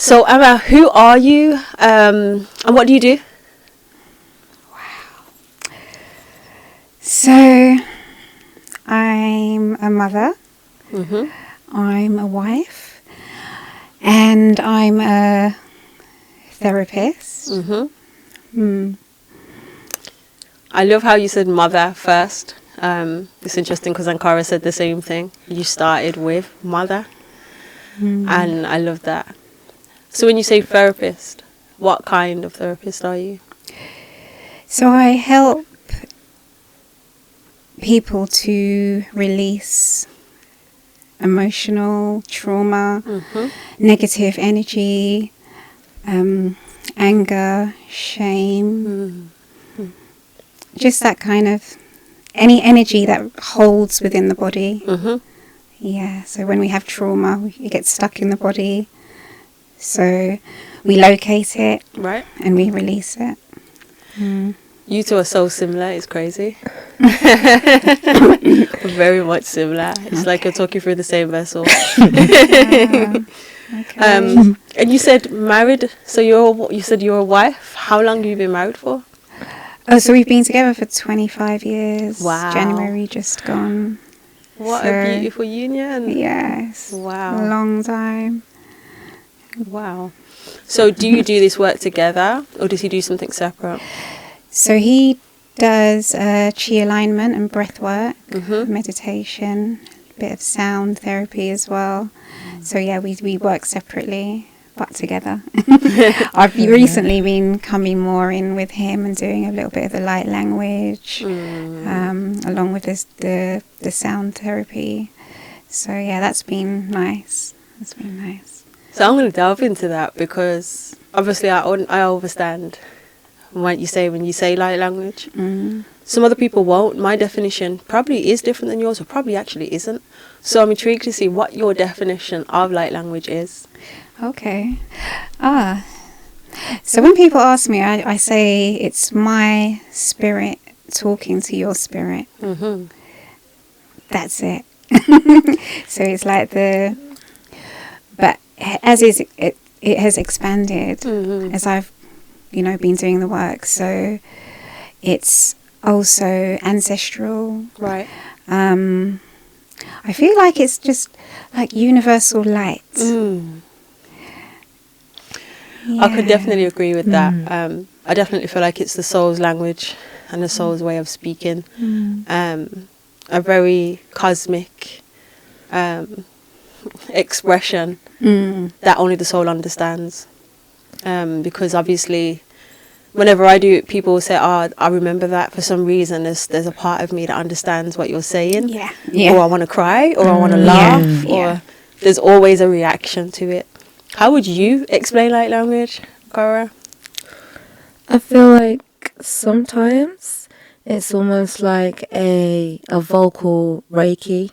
So Emma, who are you, and what do you do? So, I'm a mother, Mm-hmm. I'm a wife, and I'm a therapist. Mm-hmm. I love how you said mother first. It's interesting because Ankara said the same thing. You started with mother, and I love that. So when you say therapist, what kind of therapist are you? So I help people to release emotional trauma, negative energy, anger, shame, just that kind of any energy that holds within the body. Yeah, so when we have trauma, it gets stuck in the body. So we locate it, Right. and we release it. You two are so similar, it's crazy. Very much similar. It's like you're talking through the same vessel. Okay. And you said married, so you said you're a wife. How long have you been married for? Oh, so we've been together for 25 years. Wow. January just gone. What a beautiful union. Yes. Wow. A long time. Wow. So do you do this work together, or does he do something separate? So he does chi alignment and breath work, meditation, a bit of sound therapy as well. So yeah, we work separately but together. I've recently been coming more in with him and doing a little bit of the light language, along with the sound therapy. So yeah, that's been nice. That's been nice. So I'm going to delve into that because obviously I understand what you say when you say light language. Some other people won't. My definition probably is different than yours, or probably actually isn't. So I'm intrigued to see what your definition of light language is. Okay. So when people ask me, I say it's my spirit talking to your spirit. That's it. So it's like but as it has expanded as I've been doing the work. So it's also ancestral. Right. I feel like it's just like universal light. I could definitely agree with that. I definitely feel like it's the soul's language and the soul's way of speaking. A very cosmic expression that only the soul understands. Because obviously, whenever I do it, people will say, "Oh, I remember that for some reason. There's a part of me that understands what you're saying." Yeah. Or I want to cry, or I want to laugh, or there's always a reaction to it. How would you explain light language, Cara? I feel like sometimes it's almost like a vocal Reiki.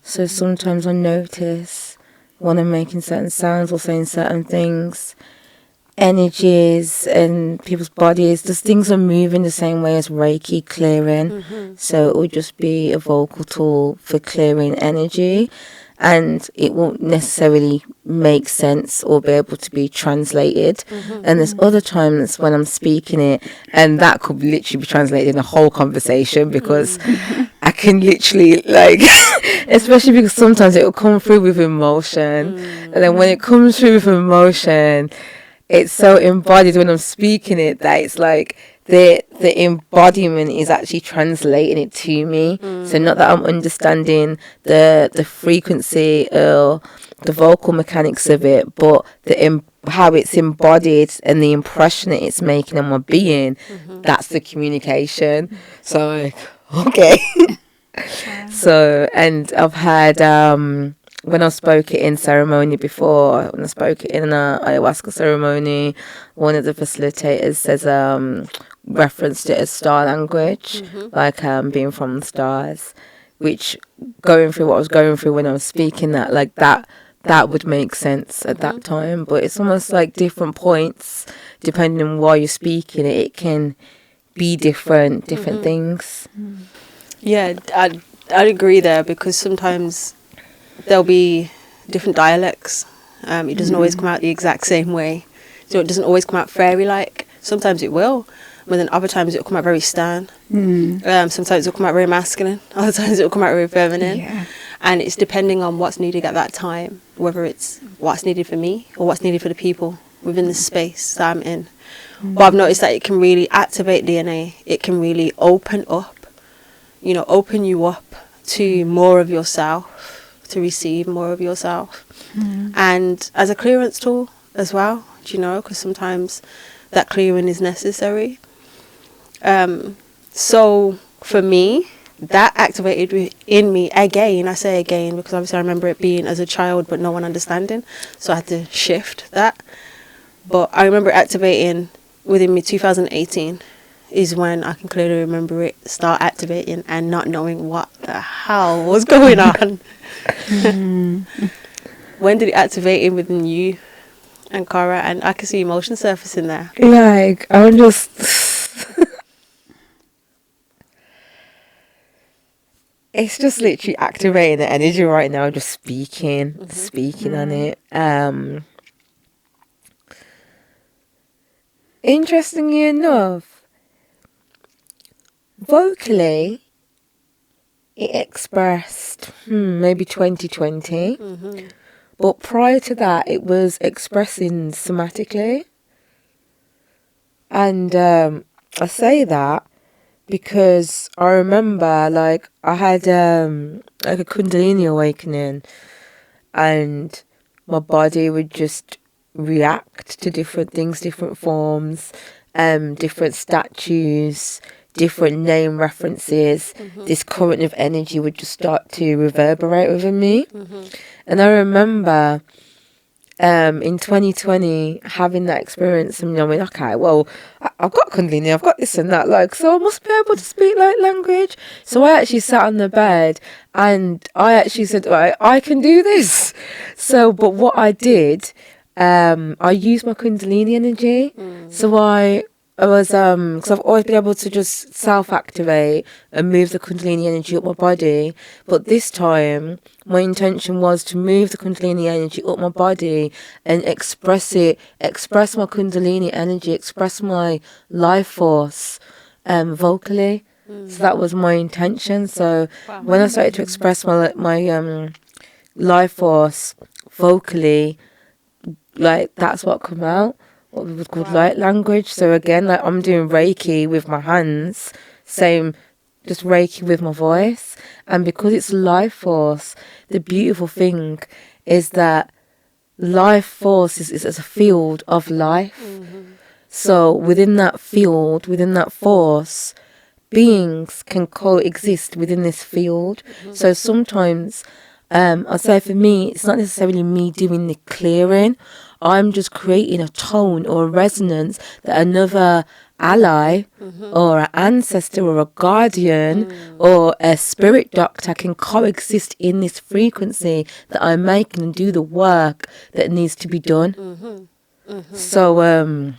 So sometimes I notice when I'm making certain sounds or saying certain things, energies and people's bodies, just things are moving the same way as Reiki clearing. So it will just be a vocal tool for clearing energy. And it won't necessarily make sense or be able to be translated. And there's other times when I'm speaking it, and that could literally be translated in a whole conversation, because I can literally, like, especially because sometimes it will come through with emotion. And then when it comes through with emotion, it's so embodied when I'm speaking it that it's like the embodiment is actually translating it to me. So not that I'm understanding the frequency or the vocal mechanics of it, but how it's embodied and the impression that it's making on my being. That's the communication. So like, okay. So, and I've had when I spoke it in ceremony before, when I spoke it in an ayahuasca ceremony, one of the facilitators says referenced it as star language, like being from the stars, which going through what I was going through when I was speaking that, like that would make sense at that time. But it's almost like different points, depending on why you're speaking it, it can be different things. Yeah, I'd agree there, because sometimes there'll be different dialects It doesn't always come out the exact same way. So it doesn't always come out fairy-like. Sometimes it will, but then other times it'll come out very stern. Sometimes it'll come out very masculine. Other times it'll come out very feminine. Yeah. And it's depending on what's needed at that time, whether it's what's needed for me or what's needed for the people within the space that I'm in. But I've noticed that it can really activate DNA. It can really open you up to more of yourself, to receive more of yourself. And as a clearance tool as well, because sometimes that clearing is necessary. So for me, that activated in me again. I say again because obviously I remember it being as a child but no one understanding, so I had to shift that. But I remember it activating within me. 2018 is when I can clearly remember it start activating and not knowing what the hell was going on. When did it activate in within you and Cara? And I can see emotion surfacing there. Like, I'm just... It's just literally activating the energy right now, just speaking on it. Interestingly enough, vocally, it expressed maybe 2020. But prior to that, it was expressing somatically. And I say that because I remember, like, I had like a Kundalini awakening, and my body would just react to different things, different forms, different statues, different name references. This current of energy would just start to reverberate within me. And I remember in 2020 having that experience and knowing, okay, well, I've got Kundalini, I've got this and that, like, so I must be able to speak light language. So I actually sat on the bed and I actually said, right, I can do this. So, but what I did, I used my Kundalini energy. So I was, because I've always been able to just self-activate and move the Kundalini energy up my body. But this time, my intention was to move the Kundalini energy up my body and express my Kundalini energy, express my life force vocally. So that was my intention. So when I started to express my life force vocally, like, that's what come out. What was called light language. So again, like, I'm doing Reiki with my hands, same, just Reiki with my voice. And because it's life force, the beautiful thing is that life force is a field of life. So within that field, within that force, beings can coexist within this field. So sometimes, I'd say for me, it's not necessarily me doing the clearing. I'm just creating a tone or a resonance that another ally or an ancestor or a guardian or a spirit doctor can coexist in this frequency that I'm making and do the work that needs to be done. So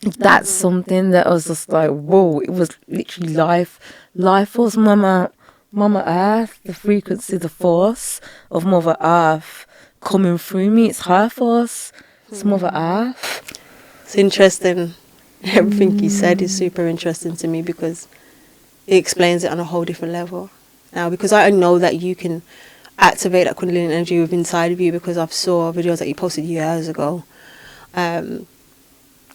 that's something that I was just like, whoa, it was literally life force, Mama Earth, the frequency, the force of Mother Earth coming through me. It's her force. It's Mother Earth. It's interesting. Everything you said is super interesting to me because it explains it on a whole different level. Now, because I know that you can activate that Kundalini energy within inside of you because I've saw videos that you posted years ago. We're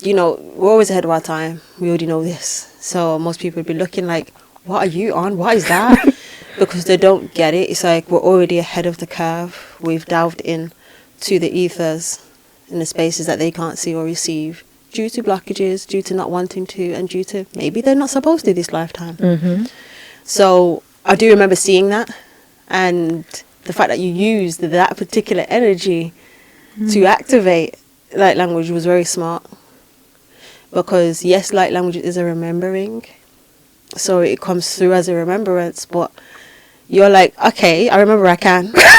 always ahead of our time. We already know this. So most people would be looking like, what are you on? What is that? Because they don't get it. It's like we're already ahead of the curve. We've delved in to the ethers in the spaces that they can't see or receive due to blockages, due to not wanting to, and due to maybe they're not supposed to this lifetime. So I do remember seeing that, and the fact that you used that particular energy to activate light language was very smart. Because yes, light language is a remembering, so it comes through as a remembrance, but you're like, okay, I remember I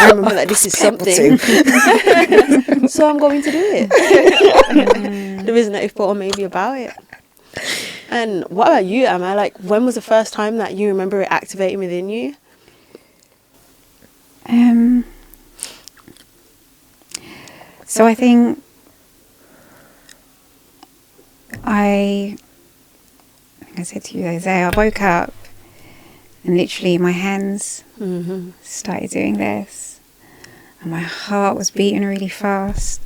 remember that this is something. So I'm going to do it. There isn't a thought or maybe about it. And what about you, Emma? Like, when was the first time that you remember it activating within you? So I think I said to you the other day, I woke up and literally my hands started doing this, and my heart was beating really fast,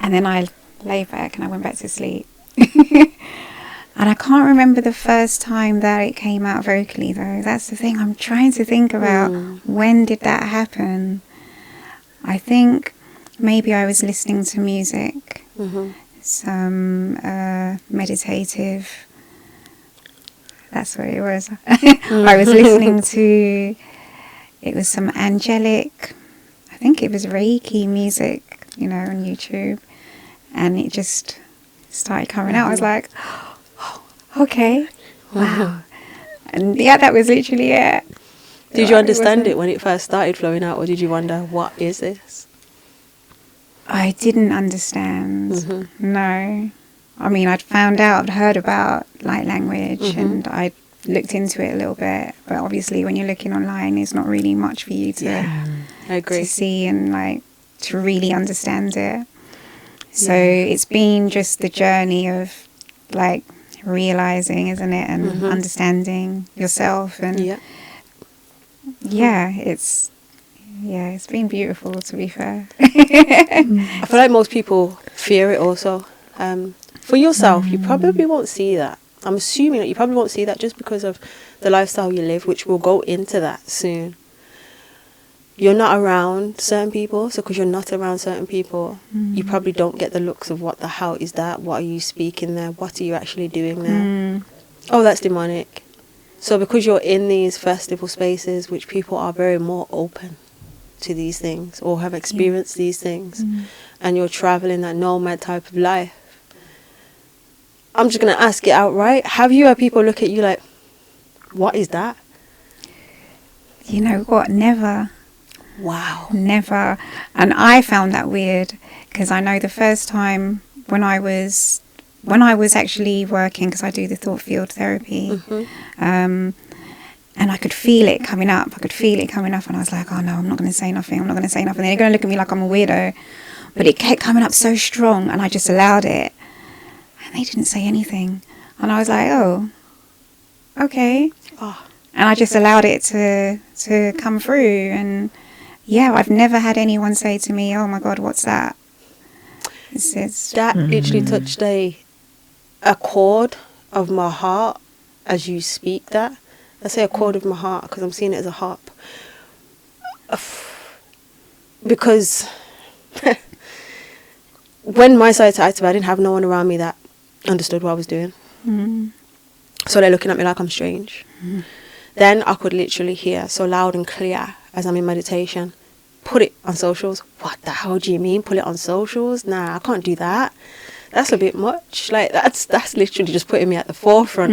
and then I lay back and I went back to sleep. And I can't remember the first time that it came out vocally, though. That's the thing I'm trying to think about. When did that happen? I think maybe I was listening to music, some meditative. That's what it was. I was listening to, it was some angelic, I think it was Reiki music, you know, on YouTube. And it just started coming out. I was like, oh, okay, wow. And yeah, that was literally it. Did you understand it when it first started flowing out, or did you wonder, what is this? I didn't understand. No. I mean, I'd found out, I'd heard about light language, and I looked into it a little bit. But obviously, when you're looking online, there's not really much for you to, I agree. to see and like to really understand it. So it's been just the journey of like realizing, isn't it, and understanding yourself, and it's been beautiful, to be fair. I feel like most people fear it also. For yourself, you probably won't see that. I'm assuming that you probably won't see that just because of the lifestyle you live, which we'll go into that soon. You're not around certain people, so because you're not around certain people, you probably don't get the looks of what the hell is that? What are you speaking there? What are you actually doing there? Oh, that's demonic. So because you're in these festival spaces, which people are very more open to these things or have experienced these things, and you're traveling that nomad type of life, I'm just going to ask it outright. Have you had people look at you like, what is that? You know what? Never. Wow. Never. And I found that weird, because I know the first time when I was actually working, because I do the thought field therapy, and I could feel it coming up. And I was like, oh no, I'm not going to say nothing. And they're going to look at me like I'm a weirdo. But it kept coming up so strong, and I just allowed it. And they didn't say anything. And I was like, oh, okay. Oh. And I just allowed it to come through. And yeah, I've never had anyone say to me, oh my God, what's that? That literally touched a chord of my heart as you speak that. I say a chord of my heart because I'm seeing it as a harp. Because when my side to active, I didn't have no one around me that understood what I was doing. So they're looking at me like I'm strange. Then I could literally hear so loud and clear as I'm in meditation, put it on socials. What the hell do you mean, put it on socials? Nah, I can't do that. That's a bit much. Like, that's literally just putting me at the forefront.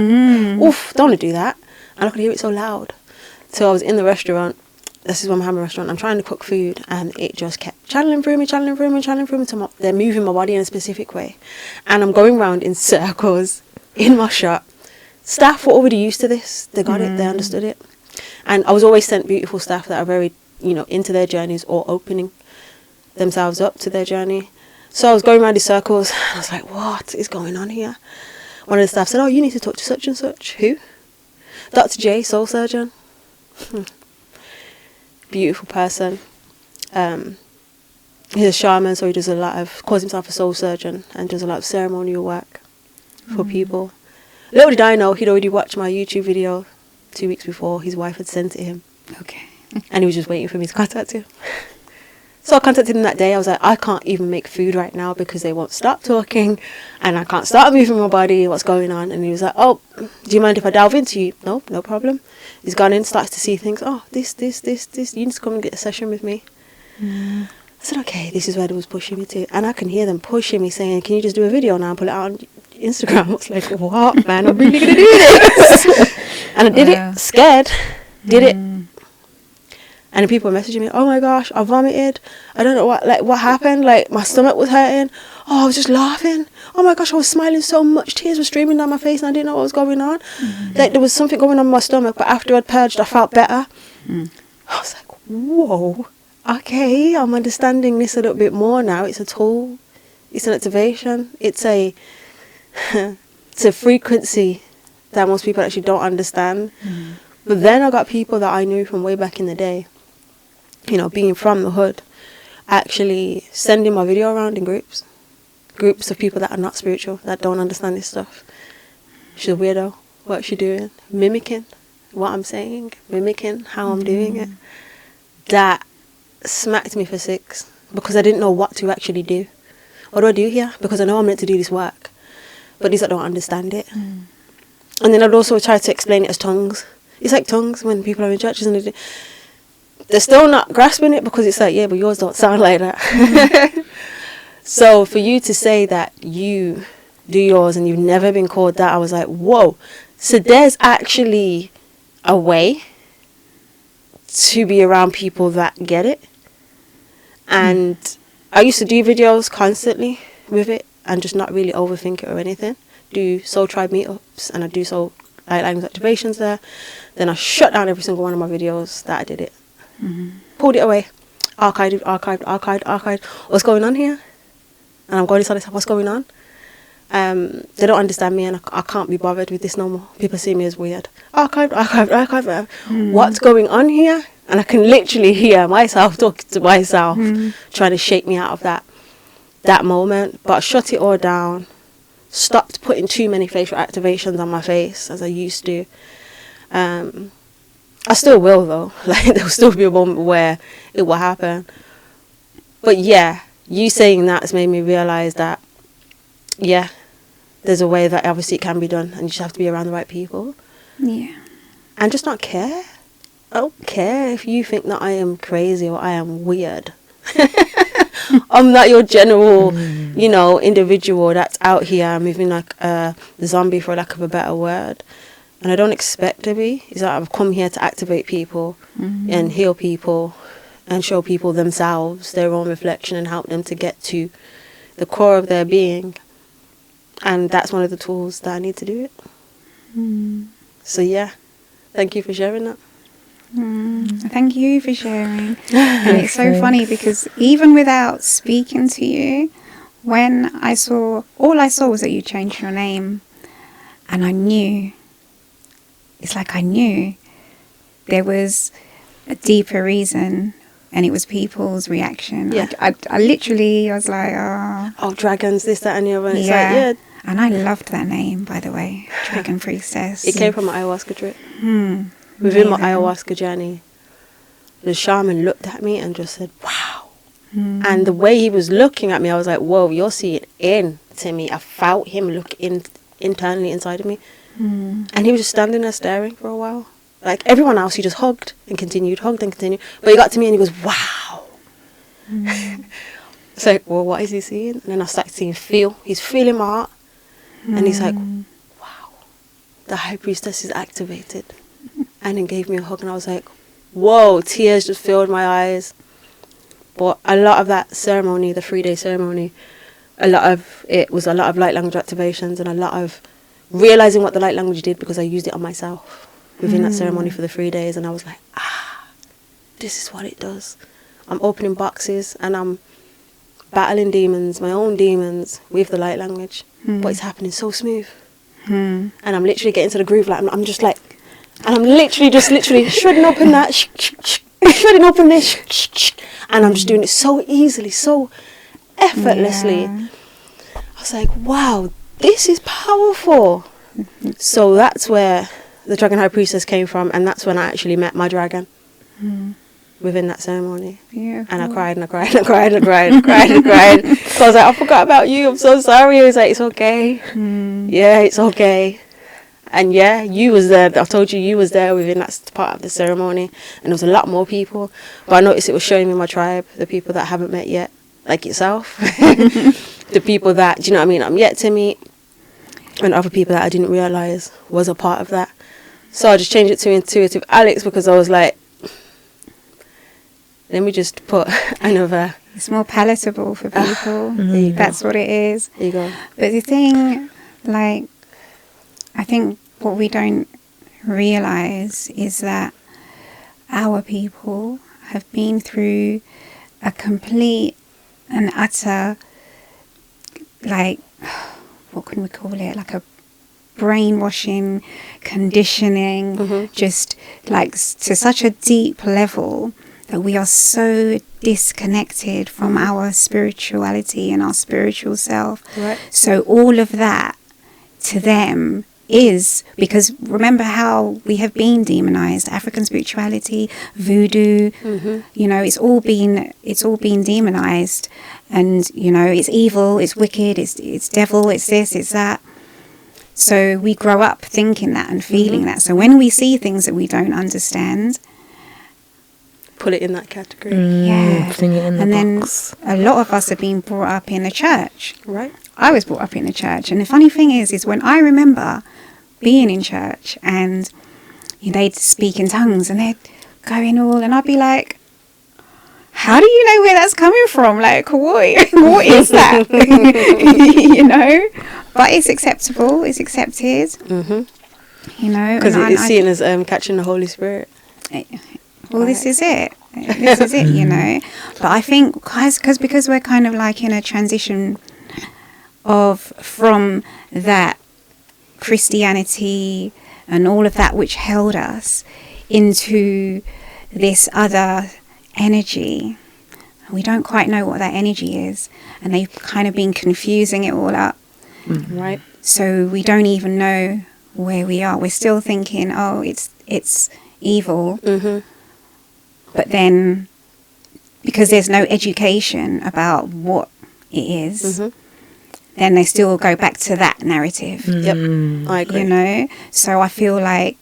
Oof, don't want to do that. And I could hear it so loud. So I was in the restaurant. This is one Muhammad restaurant. I'm trying to cook food, and it just kept channeling through me. So they're moving my body in a specific way. And I'm going round in circles in my shop. Staff were already used to this. They got it. They understood it. And I was always sent beautiful staff that are very, into their journeys or opening themselves up to their journey. So I was going around in circles. I was like, what is going on here? One of the staff said, oh, you need to talk to such and such. Who? Dr. J, soul surgeon. Beautiful person. He's a shaman, so he does calls himself a soul surgeon and does a lot of ceremonial work for people. Little did I know, he'd already watched my YouTube video 2 weeks before. His wife had sent it him. Okay. And he was just waiting for me to contact him. So I contacted him that day. I was like, I can't even make food right now because they won't stop talking and I can't start moving my body. What's going on? And he was like, oh, do you mind if I delve into you? No problem. He's gone in, starts to see things. Oh, this. You need to come and get a session with me. I said, okay, this is where they was pushing me to. And I can hear them pushing me saying, can you just do a video now and put it out on Instagram? I was like, what, man? I'm really going to do this. And I did it, scared, did it. And people were messaging me, oh my gosh, I vomited. I don't know what happened. Like, my stomach was hurting. Oh, I was just laughing. Oh my gosh, I was smiling so much. Tears were streaming down my face and I didn't know what was going on. Like, there was something going on in my stomach, but after I'd purged, I felt better. I was like, whoa. okay, I'm understanding this a little bit more now. It's a tool. It's an activation. It's a it's a frequency that most people actually don't understand. But then I got people that I knew from way back in the day, you know, being from the hood, actually sending my video around in groups of people that are not spiritual, that don't understand this stuff. She's a weirdo. What's she doing? Mimicking what I'm saying, mimicking how I'm doing it. That smacked me for 6 because I didn't know what to actually do. What do I do here? Because I know I'm meant to do this work, but these I don't understand it. And then I'd also try to explain it as tongues. It's like tongues when people are in churches and they're still not grasping it because it's like, yeah, but yours don't sound like that. So for you to say that you do yours and you've never been called that, I was like, whoa. So there's actually a way to be around people that get it. And I used to do videos constantly with it and just not really overthink it or anything. Do soul tribe meetups and I do soul light language activations there. Then I shut down every single one of my videos that I did it. Pulled it away. Archived. What's going on here? And I'm going inside this, what's going on? They don't understand me and I can't be bothered with this no more. People see me as weird. Archived. What's going on here? And I can literally hear myself talking to myself, trying to shake me out of that moment. But I shut it all down. Stopped putting too many facial activations on my face as I used to. I still will though. Like there'll still be a moment where it will happen. But yeah, you saying that has made me realise that, yeah, there's a way that obviously it can be done and you just have to be around the right people. Yeah. And just not care. I don't care if you think that I am crazy or I am weird. I'm not your general, you know, individual that's out here moving like the zombie, for lack of a better word. And I don't expect to be. It's like I've come here to activate people and heal people and show people themselves, their own reflection, and help them to get to the core of their being. And that's one of the tools that I need to do it. So yeah, thank you for sharing that. Thank you for sharing. And it's so funny because even without speaking to you, when all I saw was that you changed your name, and I knew, it's like I knew there was a deeper reason, and it was people's reaction. Yeah. I literally, I was like, oh, dragons, this, that, and the other. It's yeah. like, yeah. And I loved that name, by the way, Dragon Priestess. It came from my ayahuasca trip. Within my ayahuasca journey, the shaman looked at me and just said, wow. And the way he was looking at me, I was like, whoa, you're seeing into me. I felt him look internally inside of me. And he was just standing there staring for a while. Like everyone else, he just hugged and continued. But he got to me and he goes, wow. It's like, well, what is he seeing? And then I started seeing he's feeling my heart. And he's like, wow, the high priestess is activated. And then gave me a hug and I was like, whoa, tears just filled my eyes. But a lot of that ceremony, the 3-day ceremony, a lot of it was a lot of light language activations and a lot of realising what the light language did because I used it on myself within that ceremony for the 3 days. And I was like, this is what it does. I'm opening boxes and I'm battling demons, my own demons, with the light language. But it's happening so smooth. And I'm literally getting to the groove. Like I'm just like, and I'm literally shredding open that, shredding open this, and I'm just doing it so easily, so effortlessly. I was like, wow, this is powerful. So that's where the Dragon High Priestess came from, and that's when I actually met my dragon within that ceremony. Beautiful. And I cried. So I was like, I forgot about you. I'm so sorry. He was like, it's okay. Yeah, it's okay. And yeah, you was there. I told you was there within that part of the ceremony. And there was a lot more people. But I noticed it was showing me my tribe, the people that I haven't met yet, like yourself. The people that, do you know what I mean, I'm yet to meet. And other people that I didn't realise was a part of that. So I just changed it to Intuitive Alex because I was like, let me just put another... It's more palatable for people. That's what it is. There you go. But the thing, like, I think what we don't realise is that our people have been through a complete and utter, like, what can we call it? Like a brainwashing, conditioning, just like to such a deep level that we are so disconnected from our spirituality and our spiritual self. Right. So all of that to them is, because remember how we have been demonized, African spirituality, voodoo, you know, it's all been demonized, and you know, it's evil, it's wicked, it's devil, it's this, it's that. So we grow up thinking that and feeling that. So when we see things that we don't understand, put it in that category. Putting it in the and box. then a lot of us have been brought up in a church. Right. I was brought up in a church, and the funny thing is when I remember being in church and they'd speak in tongues and they'd go in all, and I'd be like, how do you know where that's coming from? Like, what is that? You know, but it's acceptable, it's accepted. You know, because it's seen as catching the Holy Spirit. Well, this is it. This is it, you know. But I think because we're kind of like in a transition from that Christianity and all of that which held us into this other energy. We don't quite know what that energy is, and they've kind of been confusing it all up. Right. So we don't even know where we are. We're still thinking, oh, it's evil. But then, because there's no education about what it is, then they still go back to that narrative. Yep, I agree. You know? So I feel like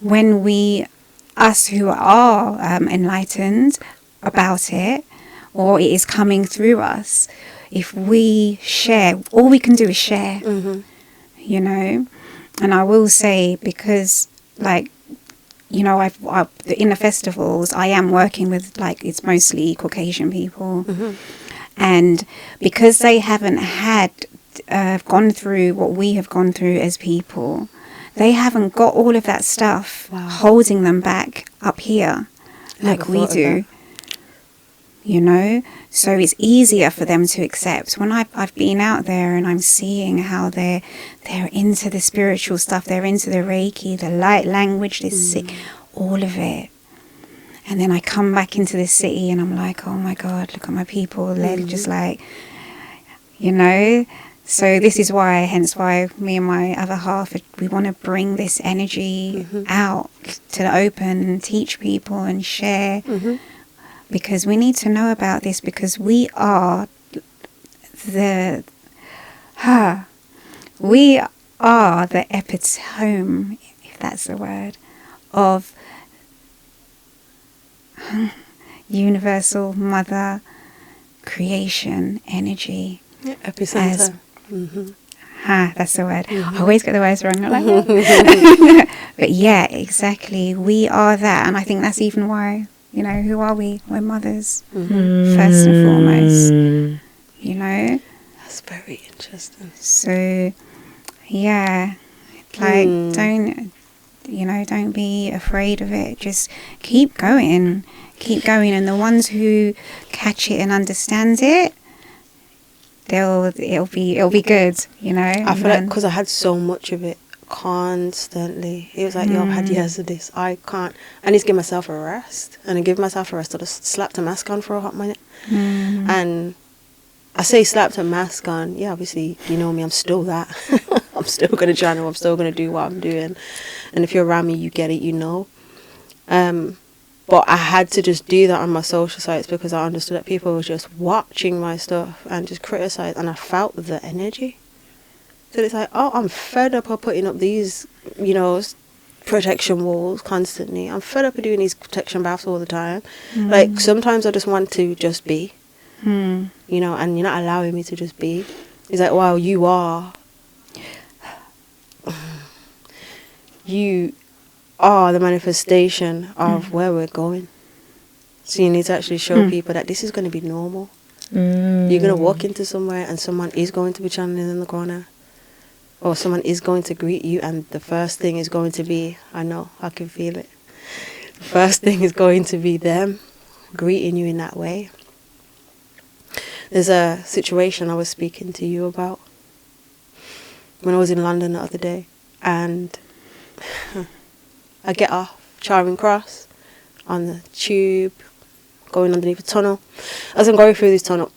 when us who are enlightened about it, or it is coming through us, if we share, all we can do is share, you know? And I will say, because, like, you know, in the festivals, I am working with, like, it's mostly Caucasian people. And because they haven't gone through what we have gone through as people, they haven't got all of that stuff holding them back up here like we do. You know? So it's easier for them to accept. When I've been out there and I'm seeing how they're into the spiritual stuff, they're into the Reiki, the light language, all of it. And then I come back into the city and I'm like, oh my God, look at my people. They're just like, you know. So this is hence why me and my other half, we want to bring this energy out to the open and teach people and share. Because we need to know about this, because we are the epitome, if that's the word, of universal mother creation energy. Yeah, epicenter. That's the word. I always get the words wrong. Not like that. But yeah, exactly. We are that. And I think that's even why, you know, who are we? We're mothers, first and foremost. You know? That's very interesting. So, yeah, like, don't be afraid of it. Just keep going. And the ones who catch it and understand it, it'll be good, you know. I feel like because I had so much of it constantly, it was like, yo, I've had years of this. I need to give myself a rest. And I give myself a rest. I just slapped a mask on for a hot minute. And I say slapped a mask on, yeah, obviously, you know me, I'm still that. I'm still going to channel, I'm still going to do what I'm doing. And if you're around me, you get it, you know. But I had to just do that on my social sites, because I understood that people were just watching my stuff and just criticize, and I felt the energy. So it's like, oh, I'm fed up of putting up these, you know, protection walls constantly. I'm fed up of doing these protection baths all the time. Like, sometimes I just want to just be, you know, and you're not allowing me to just be. It's like, wow, you are the manifestation of where we're going. So you need to actually show people that this is going to be normal. You're going to walk into somewhere and someone is going to be channeling in the corner, or someone is going to greet you, and the first thing is going to be, I know, I can feel it, the first thing is going to be them. greeting you in that way. There's a situation I was speaking to you about when I was in London the other day, and I get off Charing Cross on the tube, going underneath a tunnel. As I'm going through this tunnel,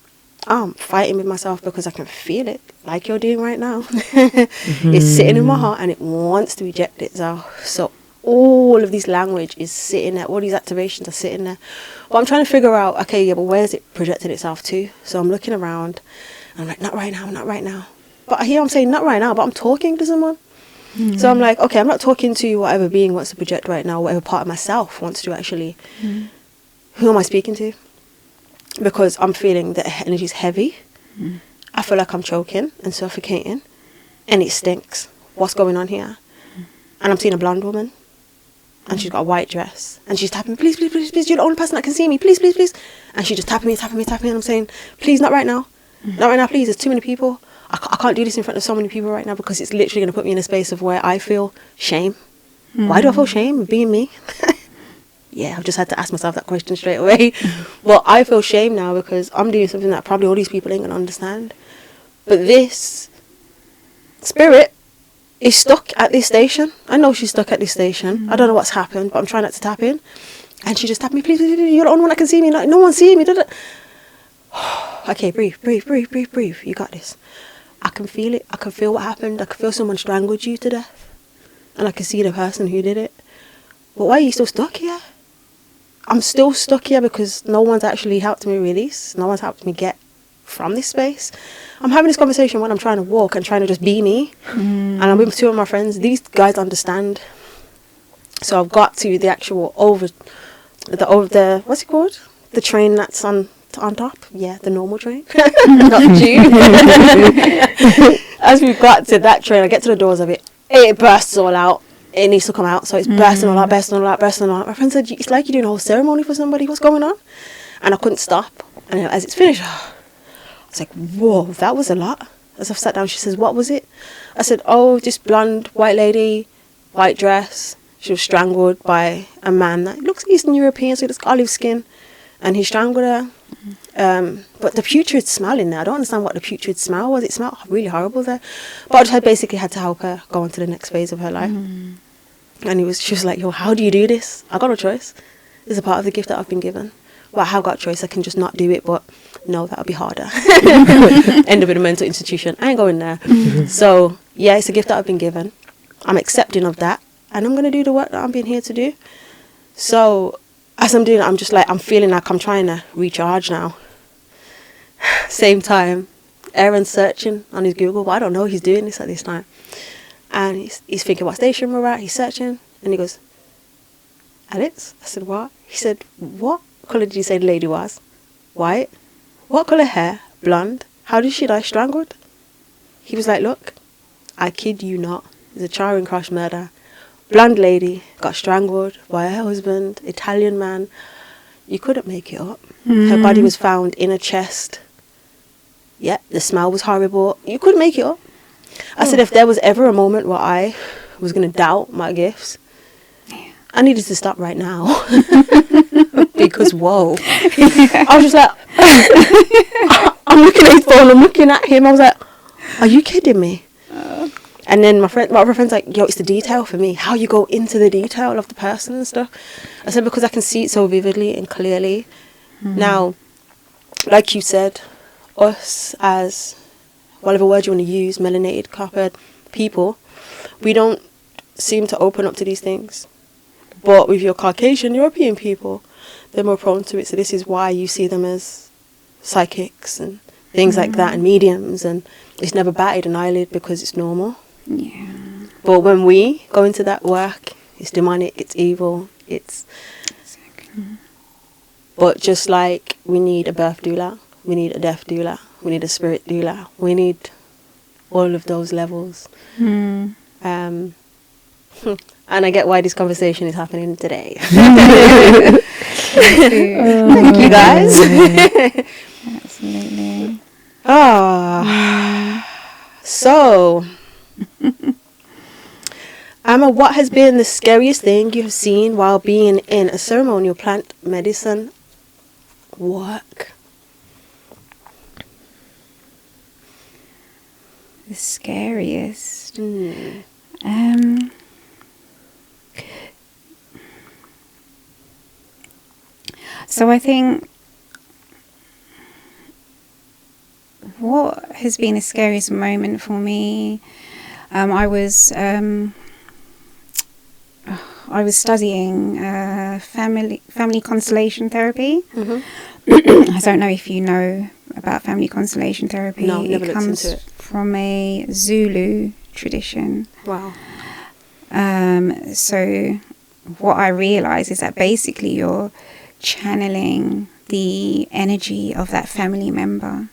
I'm fighting with myself because I can feel it, like you're doing right now. It's sitting in my heart and it wants to eject itself. So all of this language is sitting there, all these activations are sitting there. But I'm trying to figure out, okay, yeah, but where's it projected itself to? So I'm looking around, and I'm like, not right now, not right now. But here I'm saying not right now, but I'm talking to someone. So I'm like, okay, I'm not talking to whatever being wants to project right now, whatever part of myself wants to actually. Who am I speaking to? Because I'm feeling the energy's heavy. I feel like I'm choking and suffocating, and it stinks. What's going on here? And I'm seeing a blonde woman, and she's got a white dress, and she's tapping me, please, please, please, please, you're the only person that can see me, please, please, please. And she's just tapping me, and I'm saying, please, not right now. Not right now, please, there's too many people. I can't do this in front of so many people right now, because it's literally going to put me in a space of where I feel shame. Why do I feel shame of being me? Yeah, I've just had to ask myself that question straight away. Well, I feel shame now because I'm doing something that probably all these people ain't going to understand. But this spirit is stuck at this station. I know she's stuck at this station. I don't know what's happened, but I'm trying not to tap in. And she just tapped me, please, please, please, you're the only one that can see me. No one's seeing me. Okay, breathe. You got this. I can feel it. I can feel what happened. I can feel someone strangled you to death. And I can see the person who did it. But why are you still stuck here? I'm still stuck here because no one's actually helped me release. No one's helped me get from this space. I'm having this conversation when I'm trying to walk and trying to just be me. And I'm with two of my friends. These guys understand. So I've got to the actual over the what's it called? The train that's on top. Yeah, the normal train. Not the tube. As we got to that train, I get to the doors of it. It bursts all out. It needs to come out, so it's bursting all out. My friend said, it's like you're doing a whole ceremony for somebody. What's going on? And I couldn't stop. And as it's finished, I was like, whoa, that was a lot. As I've sat down, she says, what was it? I said, oh, this blonde white lady, white dress. She was strangled by a man that looks Eastern European, so it's olive skin. And he strangled her. But the putrid smell in there, I don't understand what the putrid smell was. It smelled really horrible there. But I basically had to help her go on to the next phase of her life. And she was like, yo, how do you do this? I got no choice. It's a part of the gift that I've been given. Well, I have got a choice. I can just not do it, but no, that'll be harder. End up in a mental institution. I ain't going there. So, yeah, it's a gift that I've been given. I'm accepting of that. And I'm going to do the work that I'm being here to do. So, as I'm doing it, I'm just like, I'm feeling like I'm trying to recharge now. Same time, Aaron's searching on his Google, but I don't know he's doing this at this time. And he's thinking what station we're at. He's searching, and he goes, Alex? I said, what? He said, what colour did you say the lady was? White. What colour hair? Blonde. How did she die? Strangled? He was like, look, I kid you not. It's a Charing Cross murder. Blonde lady got strangled by her husband, Italian man. You couldn't make it up. Her body was found in a chest. Yeah, the smell was horrible. You couldn't make it up. I said, if there was ever a moment where I was going to doubt my gifts, I needed to stop right now. Because, whoa. I was just like, I'm looking at his phone, I'm looking at him. I was like, are you kidding me? And then my friend's like, yo, it's the detail for me. How you go into the detail of the person and stuff. I said, because I can see it so vividly and clearly. Now, like you said, us as whatever word you want to use, melanated, coppered people, we don't seem to open up to these things. But with your Caucasian European people, they're more prone to it. So this is why you see them as psychics and things like that, and mediums, and it's never batted an eyelid because it's normal. Yeah. But when we go into that work, it's demonic, it's evil, it's... Exactly. But just like we need a birth doula, we need a death doula, we need a spirit doula, we need all of those levels. And I get why this conversation is happening today. Thank you guys. Absolutely. So, Amma, what has been the scariest thing you have seen while being in a ceremonial plant medicine work? The scariest. So I think what has been the scariest moment for me, I was studying family constellation therapy. I don't know if you know about family constellation therapy. No, never it looked comes into it. from a Zulu tradition. Wow. So what I realized is that basically you're channeling the energy of that family member.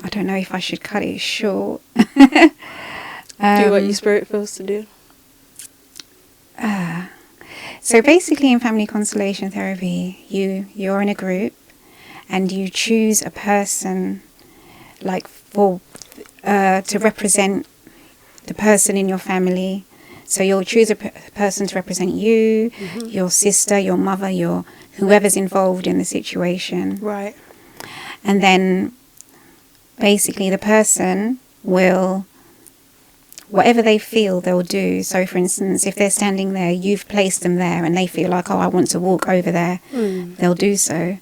I don't know if I should cut it short. Do what your spirit feels to do. So basically in family constellation therapy, you're in a group and you choose a person like to represent the person in your family. So you'll choose a person to represent you, your sister, your mother, whoever's involved in the situation. Right. And then basically the person will, whatever they feel, they'll do. So for instance, if they're standing there, you've placed them there and they feel like, oh, I want to walk over there, they'll do so.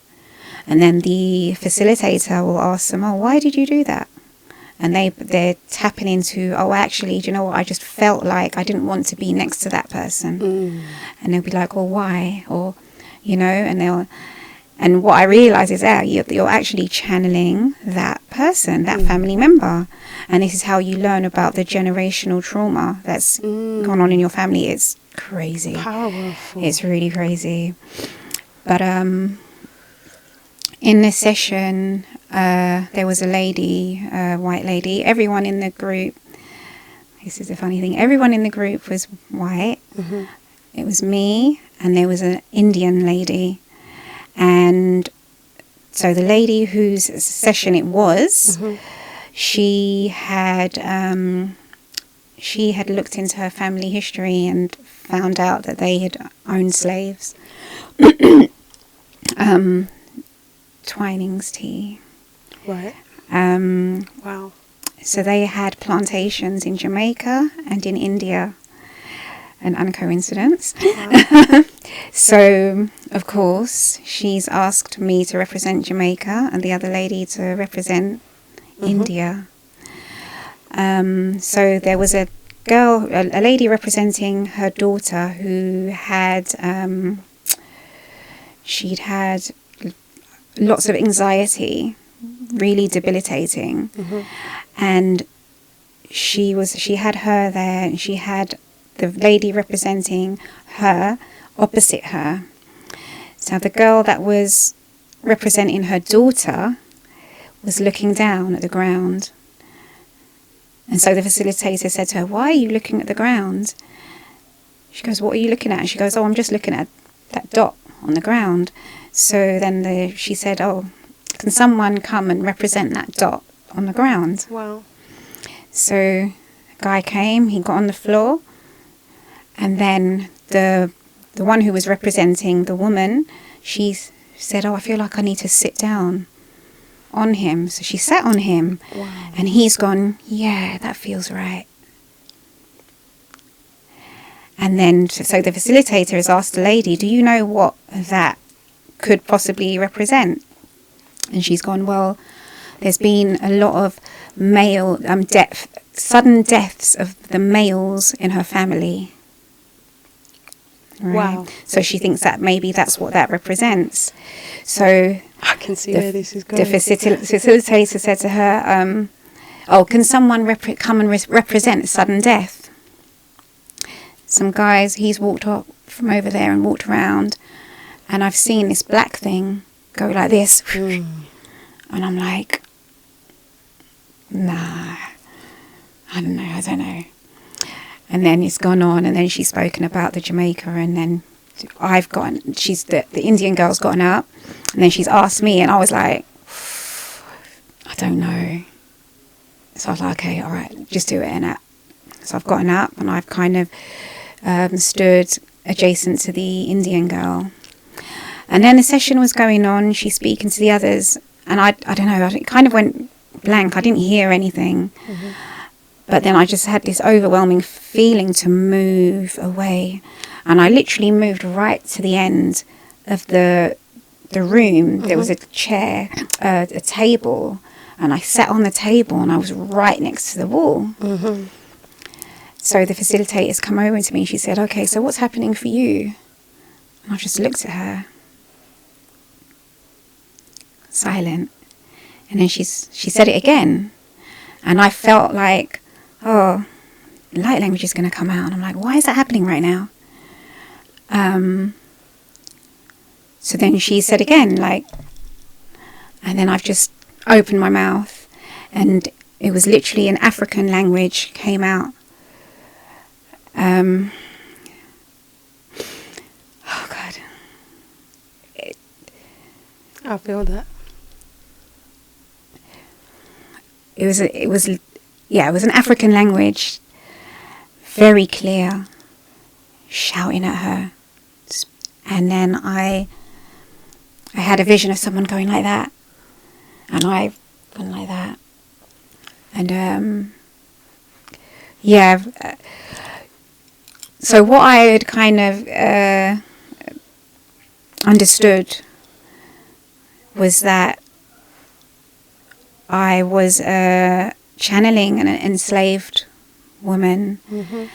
And then the facilitator will ask them, oh, why did you do that? And they're tapping into, oh, actually, do you know what? I just felt like I didn't want to be next to that person. And they'll be like, well, why? Or, and what I realize is that you're actually channeling that person, that family member. And this is how you learn about the generational trauma that's gone on in your family. It's crazy. Powerful. It's really crazy. But in the session, there was a lady, white lady. Everyone in the group, this is the funny thing, everyone in the group was white. It was me, and there was an Indian lady. And so the lady whose session it was, she had looked into her family history and found out that they had owned slaves. Twining's tea. Right. Wow. So they had plantations in Jamaica and in India. An uncoincidence. Wow. So, of course, she's asked me to represent Jamaica and the other lady to represent India. So there was a girl, a lady representing her daughter who had, she'd had lots of anxiety, really debilitating. And she had her there, and she had the lady representing her opposite her. So the girl that was representing her daughter was looking down at the ground. And so the facilitator said to her, why are you looking at the ground? She goes, what are you looking at? And she goes, oh, I'm just looking at that dot on the ground. So then she said, oh, can someone come and represent that dot on the ground? Wow. So a guy came, he got on the floor, and then the one who was representing the woman, she said, oh, I feel like I need to sit down on him. So she sat on him. Wow. And he's gone, yeah, that feels right. And then, so the facilitator has asked the lady, do you know what that could possibly represent? And she's gone, well, there's been a lot of male sudden deaths of the males in her family. Right? Wow. So she thinks that maybe that's what that represents. So I can see where this is going. The facilitator said to her, oh, can someone come and represent sudden death? Some guys, he's walked up from over there and walked around, and I've seen this black thing go like this. And I'm like, nah, I don't know. And then it's gone on, and then she's spoken about the Jamaica, and then the Indian girl's gotten up, and then she's asked me, and I was like, I don't know. So I was like, okay, all right, just do it, innit? So I've gotten up, and I've kind of stood adjacent to the Indian girl. And then the session was going on, she's speaking to the others, and I don't know, it kind of went blank. I didn't hear anything. Mm-hmm. But then I just had this overwhelming feeling to move away. And I literally moved right to the end of the room. Mm-hmm. There was a chair, a table, and I sat on the table and I was right next to the wall. Mm-hmm. So the facilitator's come over to me and she said, okay, so what's happening for you? And I just looked at her. Silent. And then she said it again. And I felt like, oh, light language is going to come out. And I'm like, why is that happening right now? So then she said again, like, and then I've just opened my mouth and it was literally an African language came out. Oh God. I feel that. It was an African language, very clear, shouting at her. And then I had a vision of someone going like that. And I went like that. And, so what I had kind of understood was that I was channeling an enslaved woman, mm-hmm.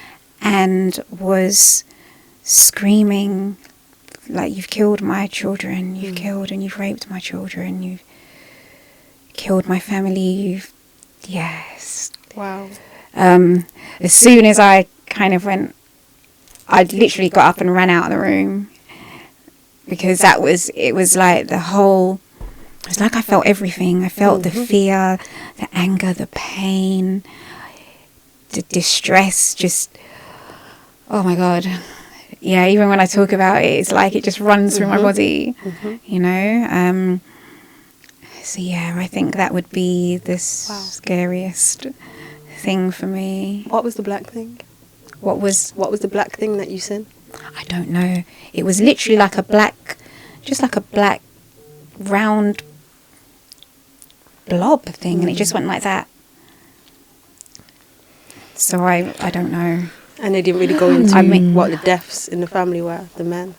and was screaming like, you've killed my children, you've killed and you've raped my children, you've killed my family, yes. Wow. As soon as I kind of went, I literally got up and ran out of the room, because it was like the whole, it was like I felt everything. I felt mm-hmm. the fear, the anger, the pain, the distress, just, oh my God. Yeah, even when I talk about it, it's like it just runs through mm-hmm. my body, mm-hmm. you know. So yeah, I think that would be the scariest thing for me. What was the black thing? What was the black thing that you seen? I don't know. It was literally like a black round blob thing, and it just went like that. So I don't know. And they didn't really go into what the deaths in the family were, the men.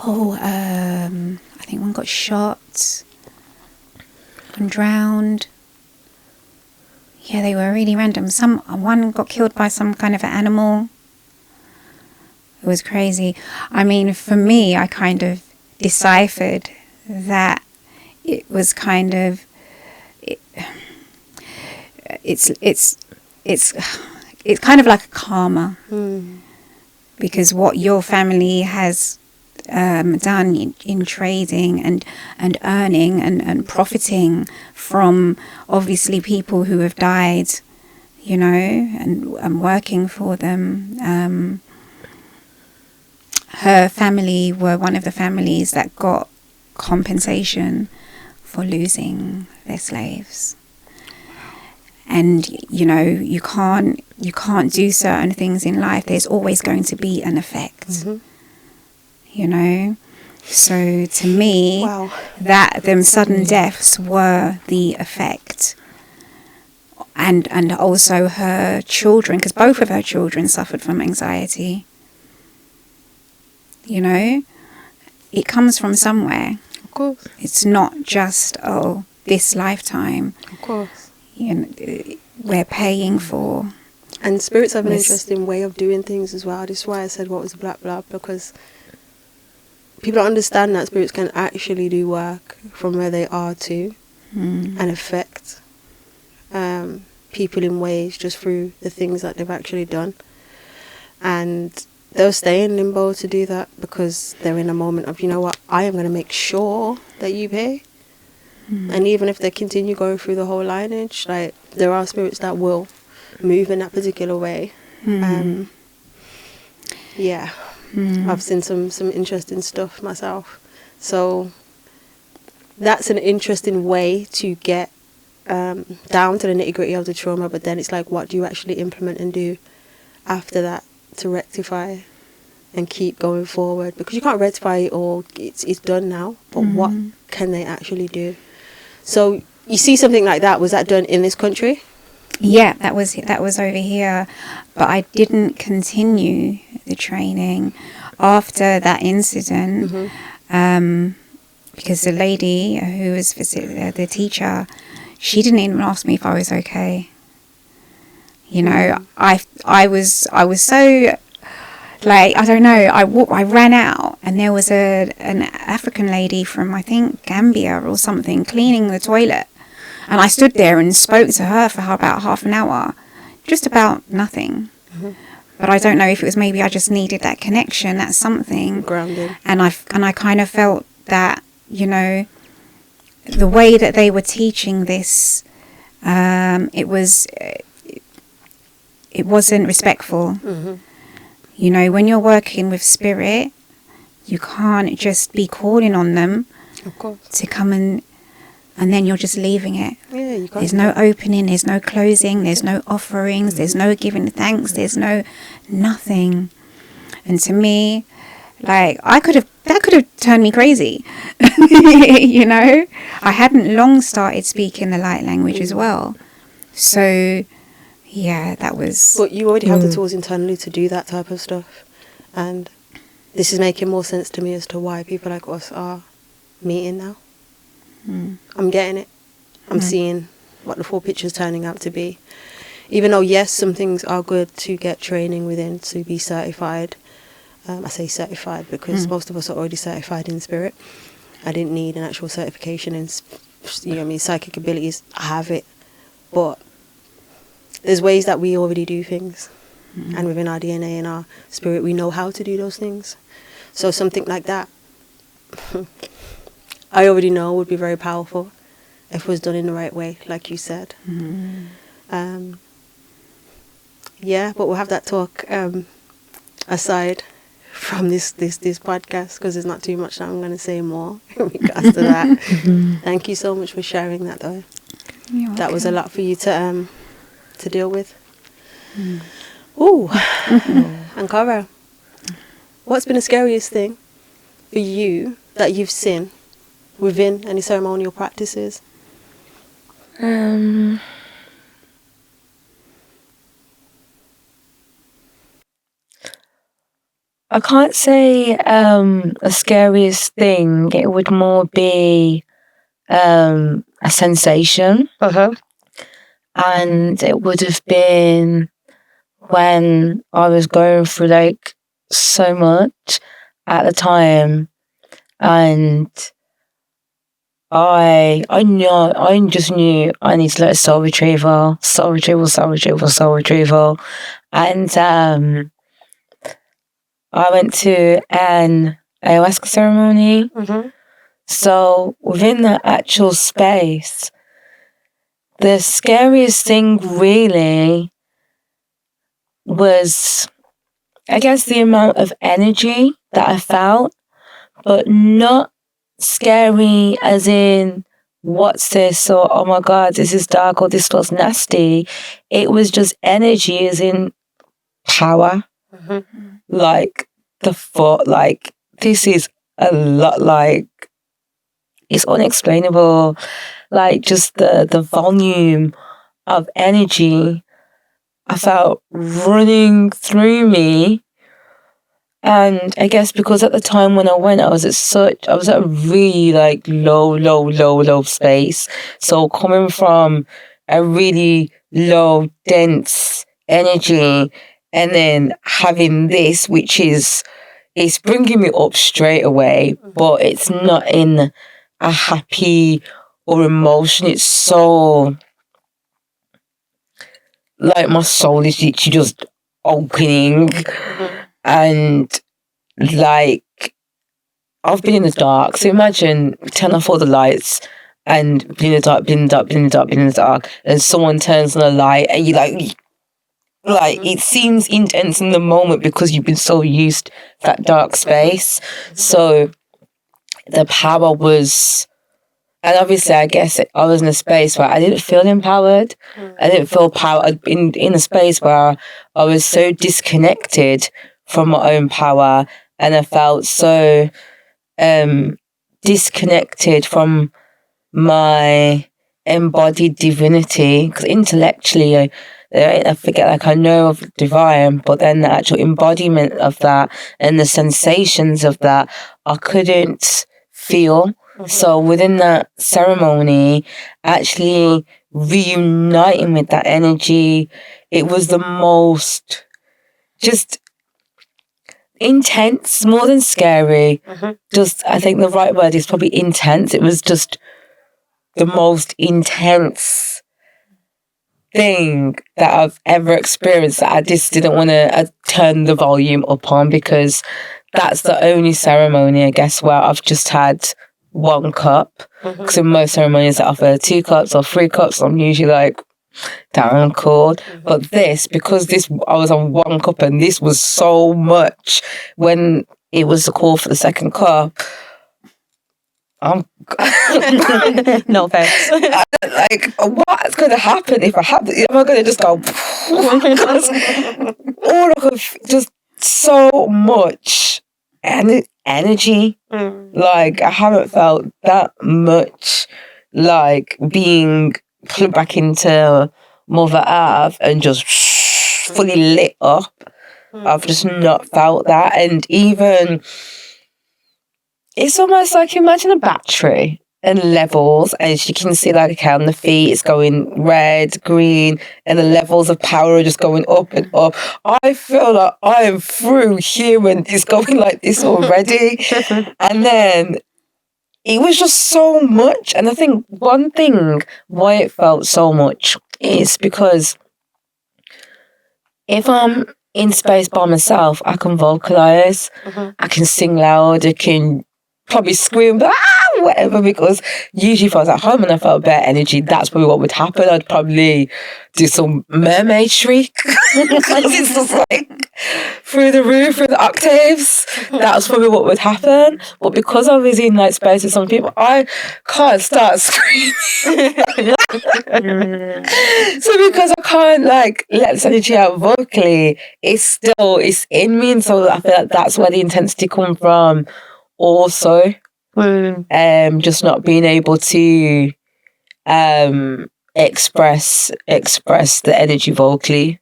Oh, I think one got shot, one drowned. Yeah, they were really random. One got killed by some kind of an animal. It was crazy. I mean, for me, I kind of deciphered that it was kind of it's kind of like a karma, because what your family has done in trading and earning and profiting from, obviously, people who have died, you know, and working for them. Her family were one of the families that got compensation for losing their slaves. And, you know, you can't do certain things in life. There's always going to be an effect, mm-hmm. you know. So to me, that them sudden deaths were the effect. And also her children, because both of her children suffered from anxiety. You know, it comes from somewhere. Of course. It's not just, this lifetime. Of course. You know, we're paying for. And spirits have an interesting way of doing things as well. This is why I said what was the black blood, because people don't understand that spirits can actually do work from where they are to and affect people in ways just through the things that they've actually done. And they'll stay in limbo to do that because they're in a moment of, you know what, I am going to make sure that you pay. And even if they continue going through the whole lineage, like, there are spirits that will move in that particular way. I've seen some interesting stuff myself. So that's an interesting way to get down to the nitty-gritty of the trauma, but then it's like, what do you actually implement and do after that to rectify and keep going forward, because you can't rectify it all. It's done now, but what can they actually do? So you see something like that, was that done in this country? Yeah, that was over here, but I didn't continue the training after that incident, because the lady who was the teacher, she didn't even ask me if I was okay. You know, I was so, like, I don't know, I ran out, and there was an African lady from, I think, Gambia or something, cleaning the toilet. And I stood there and spoke to her for about half an hour, just about nothing. But I don't know if it was, maybe I just needed that connection, that something. Grounded. And I kind of felt that, you know, the way that they were teaching this, it wasn't respectful. You know, when you're working with spirit, you can't just be calling on them, of course, to come and then you're just leaving it. Yeah, you can't. There's no opening, there's no closing, there's no offerings, there's no giving thanks, there's no nothing. And to me, like, that could have turned me crazy. You know, I hadn't long started speaking the light language as well. So yeah, that was. But you already have the tools internally to do that type of stuff, and this is making more sense to me as to why people like us are meeting now. I'm getting it. I'm seeing what the full picture is turning out to be. Even though, yes, some things are good to get training within to be certified. I say certified because most of us are already certified in spirit. I didn't need an actual certification in, psychic abilities. I have it. But there's ways that we already do things. And within our DNA and our spirit, we know how to do those things. So something like that, I already know would be very powerful if it was done in the right way, like you said. Yeah, but we'll have that talk aside from this podcast, because there's not too much that I'm going to say more in regards to that. Thank you so much for sharing that, though. That was a lot for you to deal with. Ooh. Ankara, what's been the scariest thing for you that you've seen within any ceremonial practices? I can't say a scariest thing. It would more be a sensation. And it would have been when I was going through like so much at the time, and I just knew I need to let soul retrieval, and I went to an ayahuasca ceremony. So within that actual space, the scariest thing really was, I guess, the amount of energy that I felt, but not scary as in, what's this, or oh my God, this is dark, or this feels nasty. It was just energy as in power. Like the thought, like, this is a lot, like, it's unexplainable. Like, just the volume of energy I felt running through me. And I guess because at the time when I went, I was at a really like low space. So coming from a really low, dense energy, and then having this, which is, it's bringing me up straight away, but it's not in a happy or emotion. It's so, like, my soul is literally just opening. And like, I've been in the dark. So imagine turn off all the lights and be in the dark, and someone turns on a light and you like it seems intense in the moment because you've been so used to that dark space. So the power was, and obviously I guess I was in a space where I didn't feel empowered. I didn't feel power. I'd been in a space where I was so disconnected from my own power, and I felt so disconnected from my embodied divinity, because intellectually I forget, like, I know of divine, but then the actual embodiment of that and the sensations of that I couldn't feel. So within that ceremony, actually reuniting with that energy, it was the most just intense, more than scary. Just, I think the right word is probably intense. It was just the most intense thing that I've ever experienced, that I just didn't want to turn the volume up on, because that's the only ceremony, I guess, where I've just had one cup. Because in most ceremonies I offer 2 cups or 3 cups, I'm usually like down cold. But this, because I was on 1 cup, and this was so much. When it was the call for the 2nd cup, I'm no thanks. like, what's going to happen if I have this? Am I going to just go? Because all I could, just so much energy. Like, I haven't felt that much, like, being plugged back into Mother Earth and just fully lit up. I've just not felt that. And even, it's almost like, imagine a battery and levels, as you can see, like, okay, on the feet it's going red, green, and the levels of power are just going up and up. I feel like I am through here and it's going like this already. And then it was just so much. And I think one thing why it felt so much is because if I'm in space by myself, I can vocalize, I can sing loud, I can probably scream, whatever, because usually if I was at home and I felt better energy, that's probably what would happen. I'd probably do some mermaid shriek, because it's just like through the roof, through the octaves. That's probably what would happen. But because I was in like space with some people, I can't start screaming. So because I can't like let this energy out vocally, it's in me, and so I feel like that's where the intensity come from. Also, just not being able to express the energy vocally.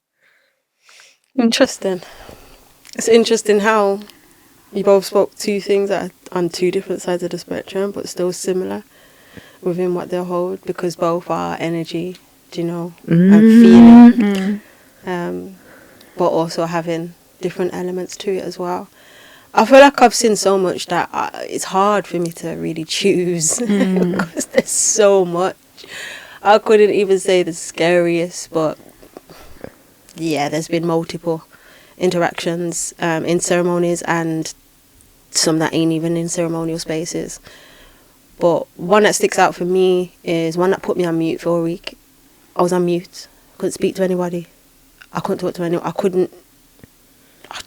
Interesting. It's interesting how you both spoke 2 things that are on 2 different sides of the spectrum, but still similar within what they hold, because both are energy, and feeling, but also having different elements to it as well. I feel like I've seen so much that it's hard for me to really choose, because there's so much. I couldn't even say the scariest, but yeah, there's been multiple interactions in ceremonies, and some that ain't even in ceremonial spaces. But one that sticks out for me is one that put me on mute for a week. I was on mute. Couldn't speak to anybody. I couldn't talk to anyone. I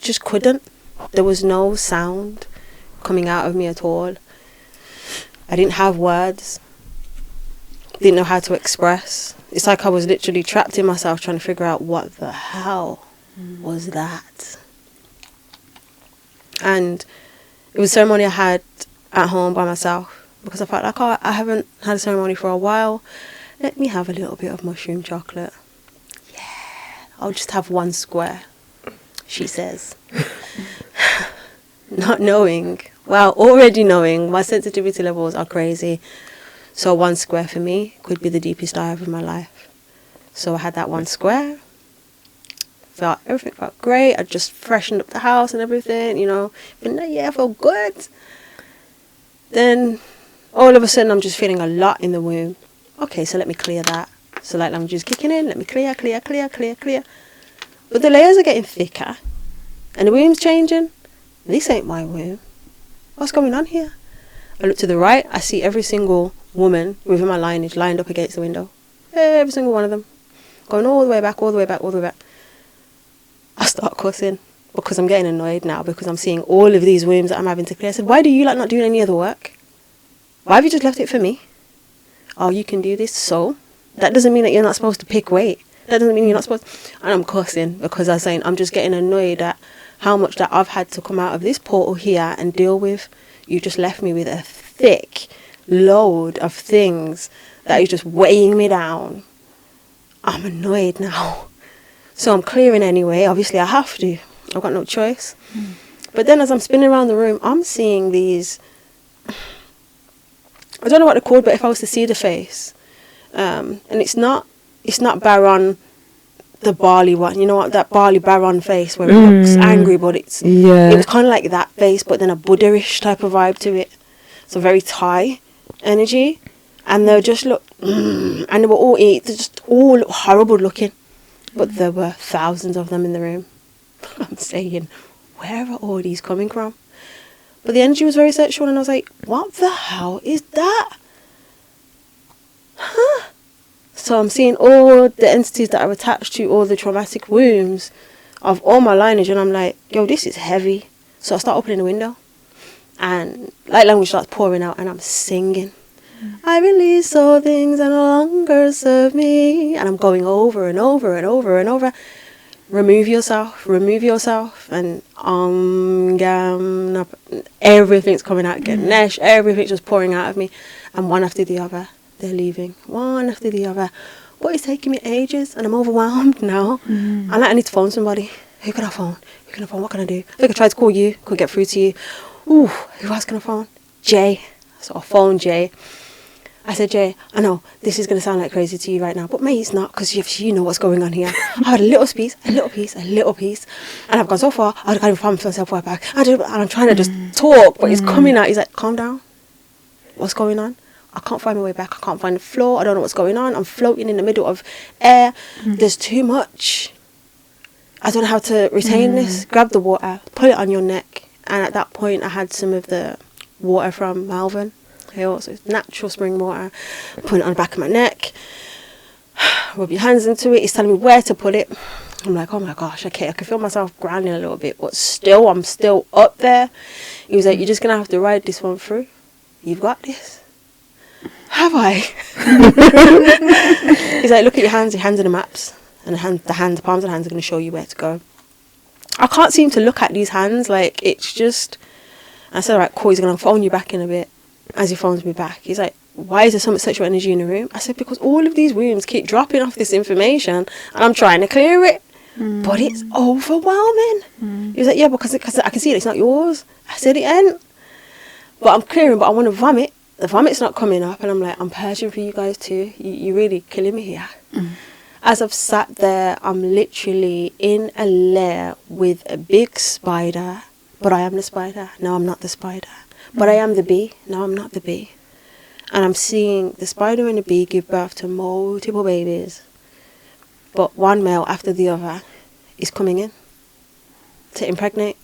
just couldn't. There was no sound coming out of me at all. I didn't have words. Didn't know how to express. It's like I was literally trapped in myself, trying to figure out what the hell was that. And it was a ceremony I had at home by myself, because I felt like, I haven't had a ceremony for a while. Let me have a little bit of mushroom chocolate. Yeah, I'll just have 1 square, she says. Not knowing, already knowing my sensitivity levels are crazy. So 1 square for me could be the deepest dive of my life. So I had that 1 square. Everything felt great. I just freshened up the house and everything, But yeah, I felt good. Then all of a sudden I'm just feeling a lot in the womb. Okay, so let me clear that. So like I'm just kicking in. Let me clear. But the layers are getting thicker. And the womb's changing. This ain't my womb. What's going on here? I look to the right. I see every single woman within my lineage lined up against the window. Every single one of them. Going all the way back. I start cussing, because I'm getting annoyed now, because I'm seeing all of these wombs that I'm having to clear. I said, why do you like not doing any other work? Why have you just left it for me? Oh, you can do this. So that doesn't mean that you're not supposed to pick weight. That doesn't mean you're not supposed to. And I'm cussing, because I'm saying I'm just getting annoyed at how much that I've had to come out of this portal here and deal with. You just left me with a thick load of things that is just weighing me down. I'm annoyed now. So I'm clearing anyway. Obviously, I have to. I've got no choice. But then as I'm spinning around the room, I'm seeing these... I don't know what they're called, but if I was to see the face... and it's not Baron, the barley one. You know what? That barley Baron face where it looks angry, but it was kind of like that face, but then a Buddha-ish type of vibe to it. So very Thai energy. And they just look... and they were all... They just all look horrible looking. But there were thousands of them in the room. I'm saying, where are all these coming from? But the energy was very sexual, and I was like, what the hell is that? Huh? So I'm seeing all the entities that are attached to all the traumatic wounds of all my lineage, and I'm like, yo, this is heavy. So I start opening the window, and light language starts pouring out, and I'm singing. I release all things that no longer serve me. And I'm going over and over and over and over. Remove yourself, and everything's coming out again. Nesh, everything's just pouring out of me. And one after the other, they're leaving. One after the other. But it's taking me ages, and I'm overwhelmed now. And I need to phone somebody. Who can I phone? What can I do? I think I tried to call you, could get through to you. Ooh, who else can I phone? Jay. So I phoned Jay. I said, Jay, I know this is going to sound like crazy to you right now, but maybe it's not, because you know what's going on here. I had a little piece, and I've gone so far, I can't even find myself right back. And I'm trying to just talk, but it's coming out. He's like, calm down. What's going on? I can't find my way back. I can't find the floor. I don't know what's going on. I'm floating in the middle of air. There's too much. I don't know how to retain this. Grab the water, put it on your neck. And at that point, I had some of the water from Malvern Hill, so it's natural spring water. Put it on the back of my neck. Rub your hands into it. It's telling me where to put it. I'm like, oh my gosh, okay, I can feel myself grounding a little bit, but still, I'm still up there. He was like, you're just going to have to ride this one through. You've got this. Have I? He's like, look at your hands are the maps. And the palms of the hands are going to show you where to go. I can't seem to look at these hands, like, it's just... I said, all right, cool, he's going to phone you back in a bit. As he phones me back, he's like, why is there so much sexual energy in the room? I said, because all of these wounds keep dropping off this information, and I'm trying to clear it. But it's overwhelming. He was like, yeah, because I can see it, it's not yours. I said, it ain't. But I'm clearing, but I want to vomit. The vomit's not coming up, and I'm like, I'm purging for you guys too. You're really killing me here. As I've sat there, I'm literally in a lair with a big spider. But I am the spider. No, I'm not the spider. But I am the bee. No, I'm not the bee. And I'm seeing the spider and the bee give birth to multiple babies. But one male after the other is coming in to impregnate.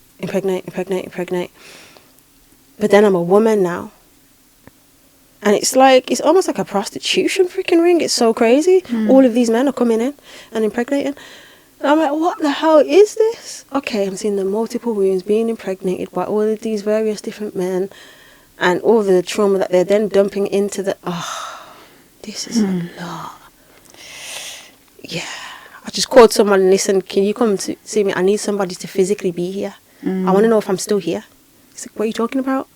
But then I'm a woman now. And it's almost like a prostitution freaking ring. It's so crazy. All of these men are coming in and impregnating. And I'm like, what the hell is this? Okay, I'm seeing the multiple wounds being impregnated by all of these various different men, and all the trauma that they're then dumping into the... Oh, this is a lot. Yeah. I just called someone and listened, can you come to see me? I need somebody to physically be here. I want to know if I'm still here. He's like, what are you talking about?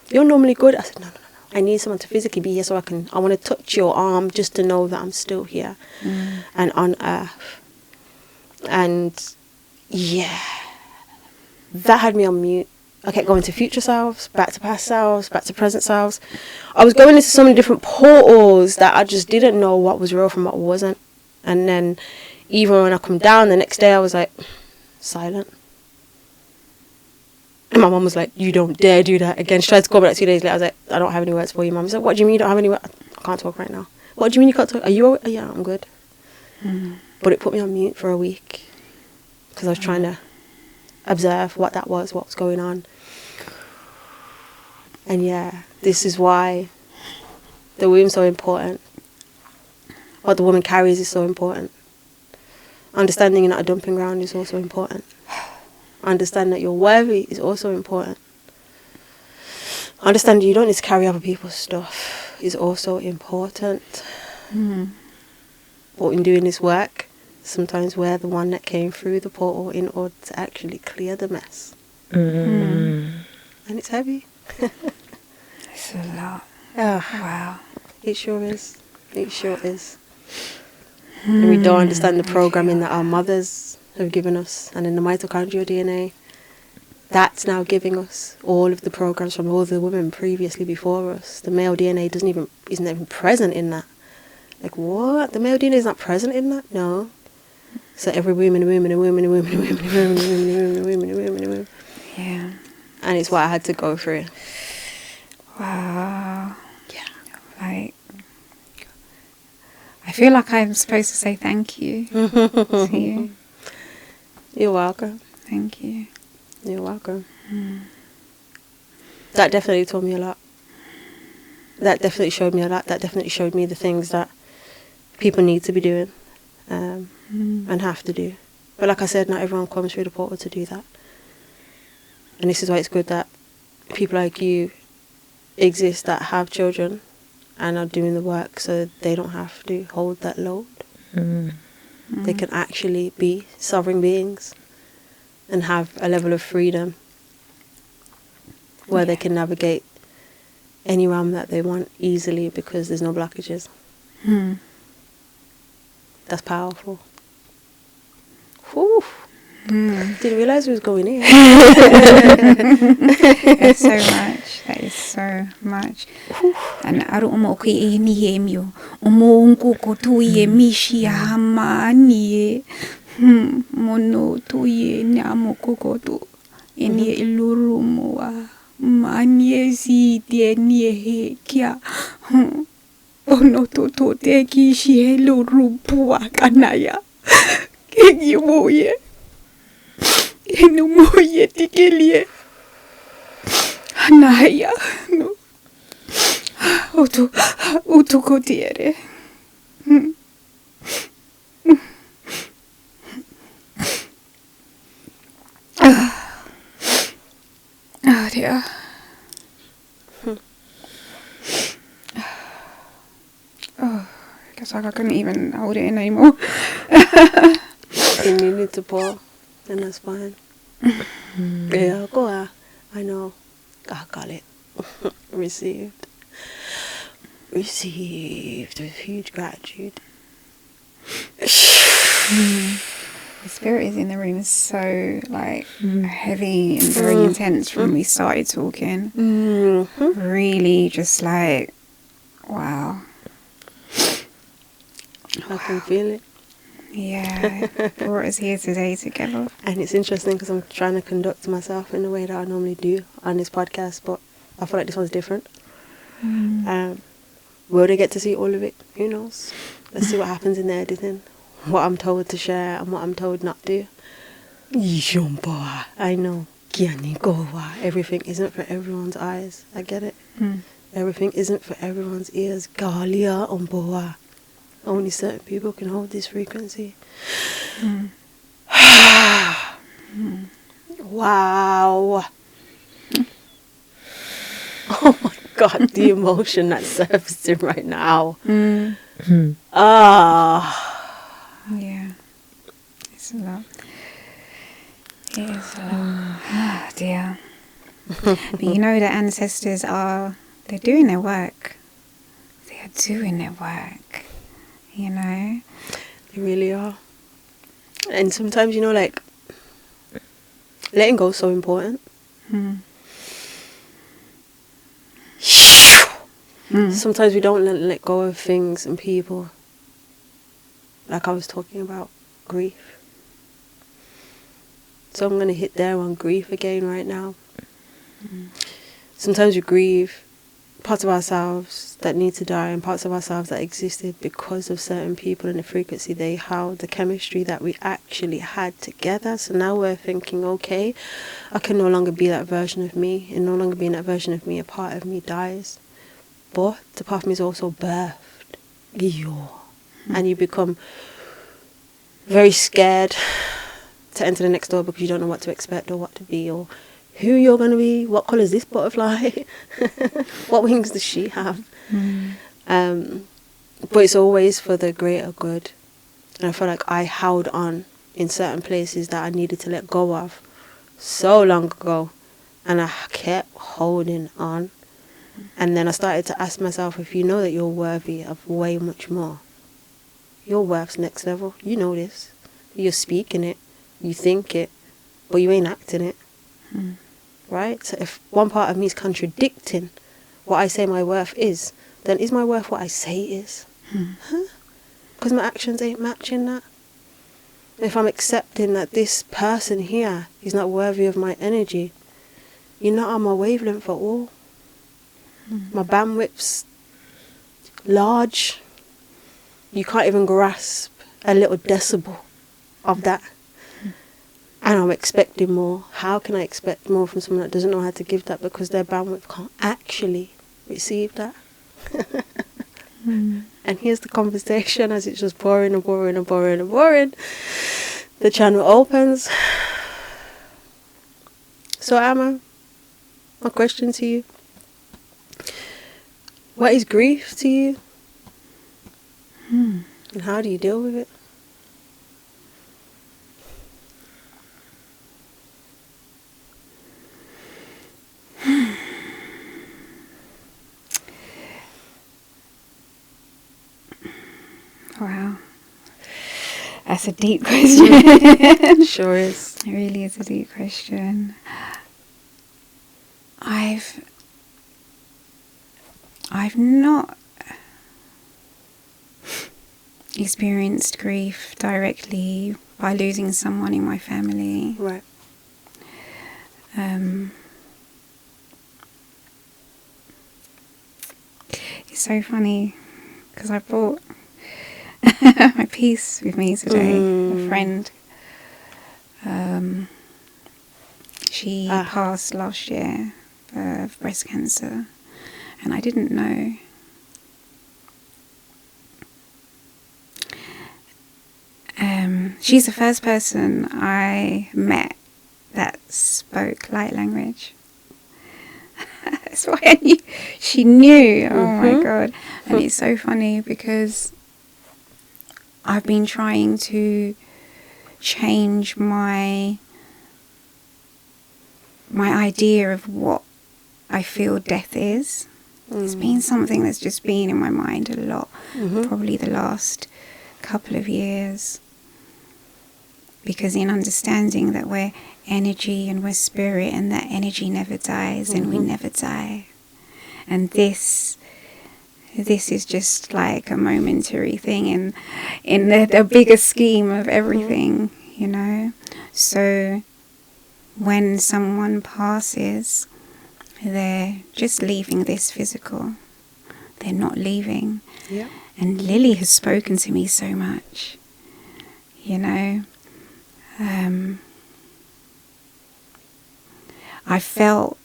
You're normally good. I said, no. I need someone to physically be here, so I want to touch your arm just to know that I'm still here and on earth. And yeah, that had me on mute. I kept going to future selves, back to past selves, back to present selves. I was going into so many different portals that I just didn't know what was real from what wasn't. And then even when I come down the next day, I was like, silent. And my mum was like, you don't dare do that again. She tried to call me like 2 days later. I was like, I don't have any words for you, mum. She's like, what do you mean you don't have any words? I can't talk right now. What do you mean you can't talk? Are you all... Yeah, I'm good. But it put me on mute for a week because I was trying to observe what was going on. And yeah, this is why the womb's so important. What the woman carries is so important. Understanding you're not a dumping ground is also important. Understand that you're worthy is also important. Understand you don't need to carry other people's stuff is also important. But in doing this work, sometimes we're the one that came through the portal in order to actually clear the mess. Mm. And it's heavy. It's a lot. Wow. It sure is. It sure is. And we don't understand the programming that our mothers have given us. And in the mitochondrial DNA, that's now giving us all of the programs from all the women previously before us. The male DNA isn't even present in that. Like, what? The male DNA is not present in that? No. So every woman. Yeah. And it's what I had to go through. Wow. Yeah. Like, I feel like I'm supposed to say thank you to you. You're welcome. Thank you. You're welcome. That definitely taught me a lot. That definitely showed me a lot. That definitely showed me the things that people need to be doing and have to do. But like I said, not everyone comes through the portal to do that. And this is why it's good that people like you exist that have children and are doing the work so they don't have to hold that load. They can actually be sovereign beings and have a level of freedom where they can navigate any realm that they want easily because there's no blockages. That's powerful. Whew. Didn't realize we was going in. There's so much. That is so much. And I don't know what ni hemio. Omongo ko tuye mishi hamani. Mono tuye nyamo kokoto. Eni ilurumoa. Manie si tie nie he kia. Ono to te ki shi helo rupua kanaya. Kegi moye. Eno moye tikelie. Hanaya. No. Utu kotiere. Oh dear. Oh, I guess I couldn't even hold it in anymore. You needed to pour, and that's fine. Yeah, go on. I know. I got it. Received with huge gratitude. The spirit is in the room is so like heavy and very intense when we started talking. Really just like, wow. I can feel it. Yeah, it brought us here today together. And it's interesting because I'm trying to conduct myself in the way that I normally do on this podcast, but I feel like this one's different. Will they get to see all of it? Who knows? Let's see what happens in the editing. What I'm told to share and what I'm told not to. I know. Everything isn't for everyone's eyes. I get it. Everything isn't for everyone's ears. Galia umboa. Only certain people can hold this frequency. Wow. Oh my God, the emotion that's surfacing right now. Yeah, it's a lot. It is a lot. Ah, dear. But you know the ancestors they're doing their work. They are doing their work. You know? They really are. And sometimes, like, letting go is so important. Sometimes we don't let go of things and people. Like I was talking about grief. So I'm going to hit there on grief again right now. Sometimes we grieve parts of ourselves that need to die and parts of ourselves that existed because of certain people and the frequency they held, the chemistry that we actually had together. So now we're thinking, okay, I can no longer be that version of me, and no longer being that version of me, a part of me dies. But the part of me is also birthed. And you become very scared to enter the next door because you don't know what to expect or what to be or who you're going to be. What colour is this butterfly? What wings does she have? But it's always for the greater good. And I feel like I held on in certain places that I needed to let go of so long ago. And I kept holding on. And then I started to ask myself, if you know that you're worthy of way much more, your worth's next level. You know this. You're speaking it. You think it. But you ain't acting it. Right? So if one part of me is contradicting what I say my worth is, then is my worth what I say it is? Because my actions ain't matching that. If I'm accepting that this person here is not worthy of my energy, you're not on my wavelength at all. My bandwidth's large. You can't even grasp a little decibel of that. And I'm expecting more. How can I expect more from someone that doesn't know how to give that, because their bandwidth can't actually receive that? And here's the conversation as it's just boring and boring and boring and boring. The channel opens. So Amma, my question to you. What is grief to you? And how do you deal with it? Wow. That's a deep question. Sure is. It really is a deep question. I've not experienced grief directly by losing someone in my family. Right. It's so funny because I brought my piece with me today. A friend. She passed last year of breast cancer, and I didn't know. She's the first person I met that spoke light language. That's why I knew. She knew. Oh my God. And it's so funny because I've been trying to change my idea of what I feel death is. It's been something that's just been in my mind a lot, probably the last couple of years. Because in understanding that we're energy and we're spirit, and that energy never dies and we never die. And this is just like a momentary thing in the bigger scheme of everything, you know. So when someone passes, they're just leaving this physical. They're not leaving. Yeah. And Lily has spoken to me so much, you know. I felt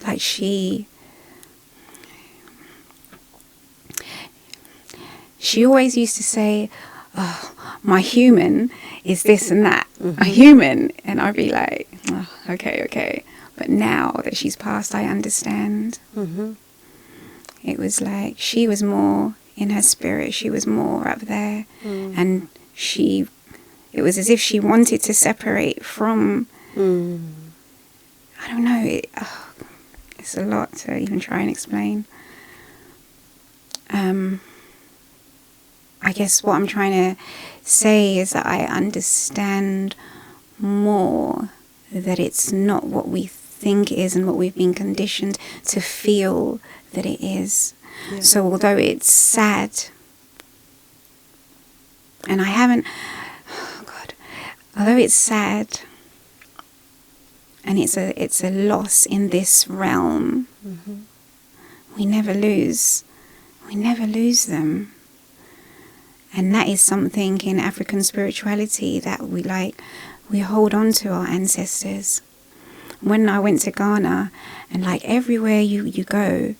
like she always used to say, oh, my human is this and that, a human. And I'd be like, oh, okay. But now that she's passed, I understand. It was like she was more in her spirit. She was more up there. And it was as if she wanted to separate from, I don't know, it's a lot to even try and explain. I guess what I'm trying to say is that I understand more that it's not what we think it is and what we've been conditioned to feel that it is. Yeah. So although it's sad, and I haven't, although it's sad, and it's a loss in this realm, we never lose them. And that is something in African spirituality that we hold on to our ancestors. When I went to Ghana, and like everywhere you go,